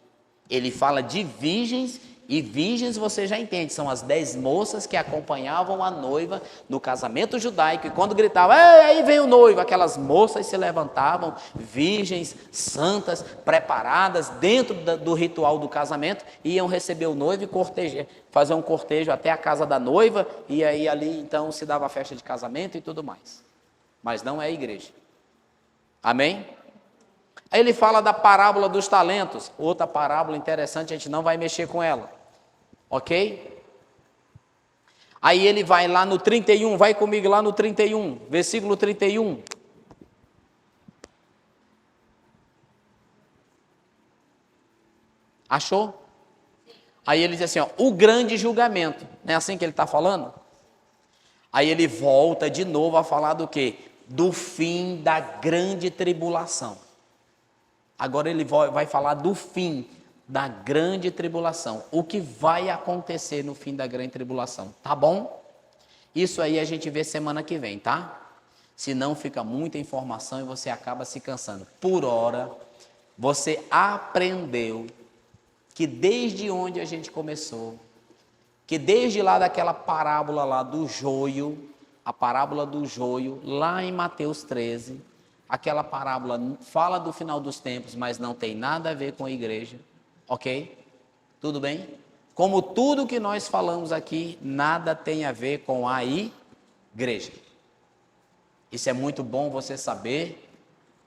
[SPEAKER 2] Ele fala de virgens, e virgens você já entende, são as 10 moças que acompanhavam a noiva no casamento judaico, e quando gritavam: aí vem o noivo, aquelas moças se levantavam, virgens, santas, preparadas dentro do ritual do casamento, iam receber o noivo e fazer um cortejo até a casa da noiva, e aí ali então se dava a festa de casamento e tudo mais. Mas não é a igreja. Amém? Aí ele fala da parábola dos talentos, outra parábola interessante, a gente não vai mexer com ela, ok? Aí ele vai lá no 31, vai comigo lá no 31, versículo 31. Achou? Aí ele diz assim, ó, o grande julgamento, não é assim que ele está falando? Aí ele volta de novo a falar do quê? Do fim da grande tribulação. Agora ele vai falar do fim da grande tribulação. O que vai acontecer no fim da grande tribulação, tá bom? Isso aí a gente vê semana que vem, tá? Senão fica muita informação e você acaba se cansando. Por hora, você aprendeu que desde onde a gente começou, que desde lá daquela parábola lá do joio, a parábola do joio, lá em Mateus 13, aquela parábola fala do final dos tempos, mas não tem nada a ver com a igreja, ok? Tudo bem? Como tudo que nós falamos aqui, nada tem a ver com a igreja. Isso é muito bom você saber,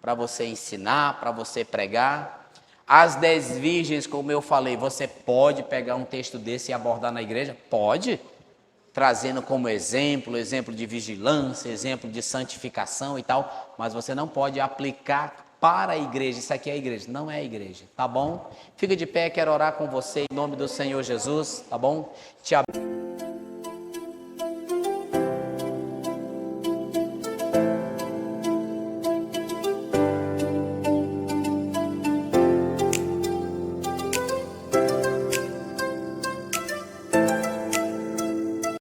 [SPEAKER 2] para você ensinar, para você pregar. As 10 virgens, como eu falei, você pode pegar um texto desse e abordar na igreja? Pode. Trazendo como exemplo de vigilância, exemplo de santificação e tal, mas você não pode aplicar para a igreja. Isso aqui é a igreja, não é a igreja, tá bom? Fica de pé, quero orar com você em nome do Senhor Jesus, tá bom? Te abençoe.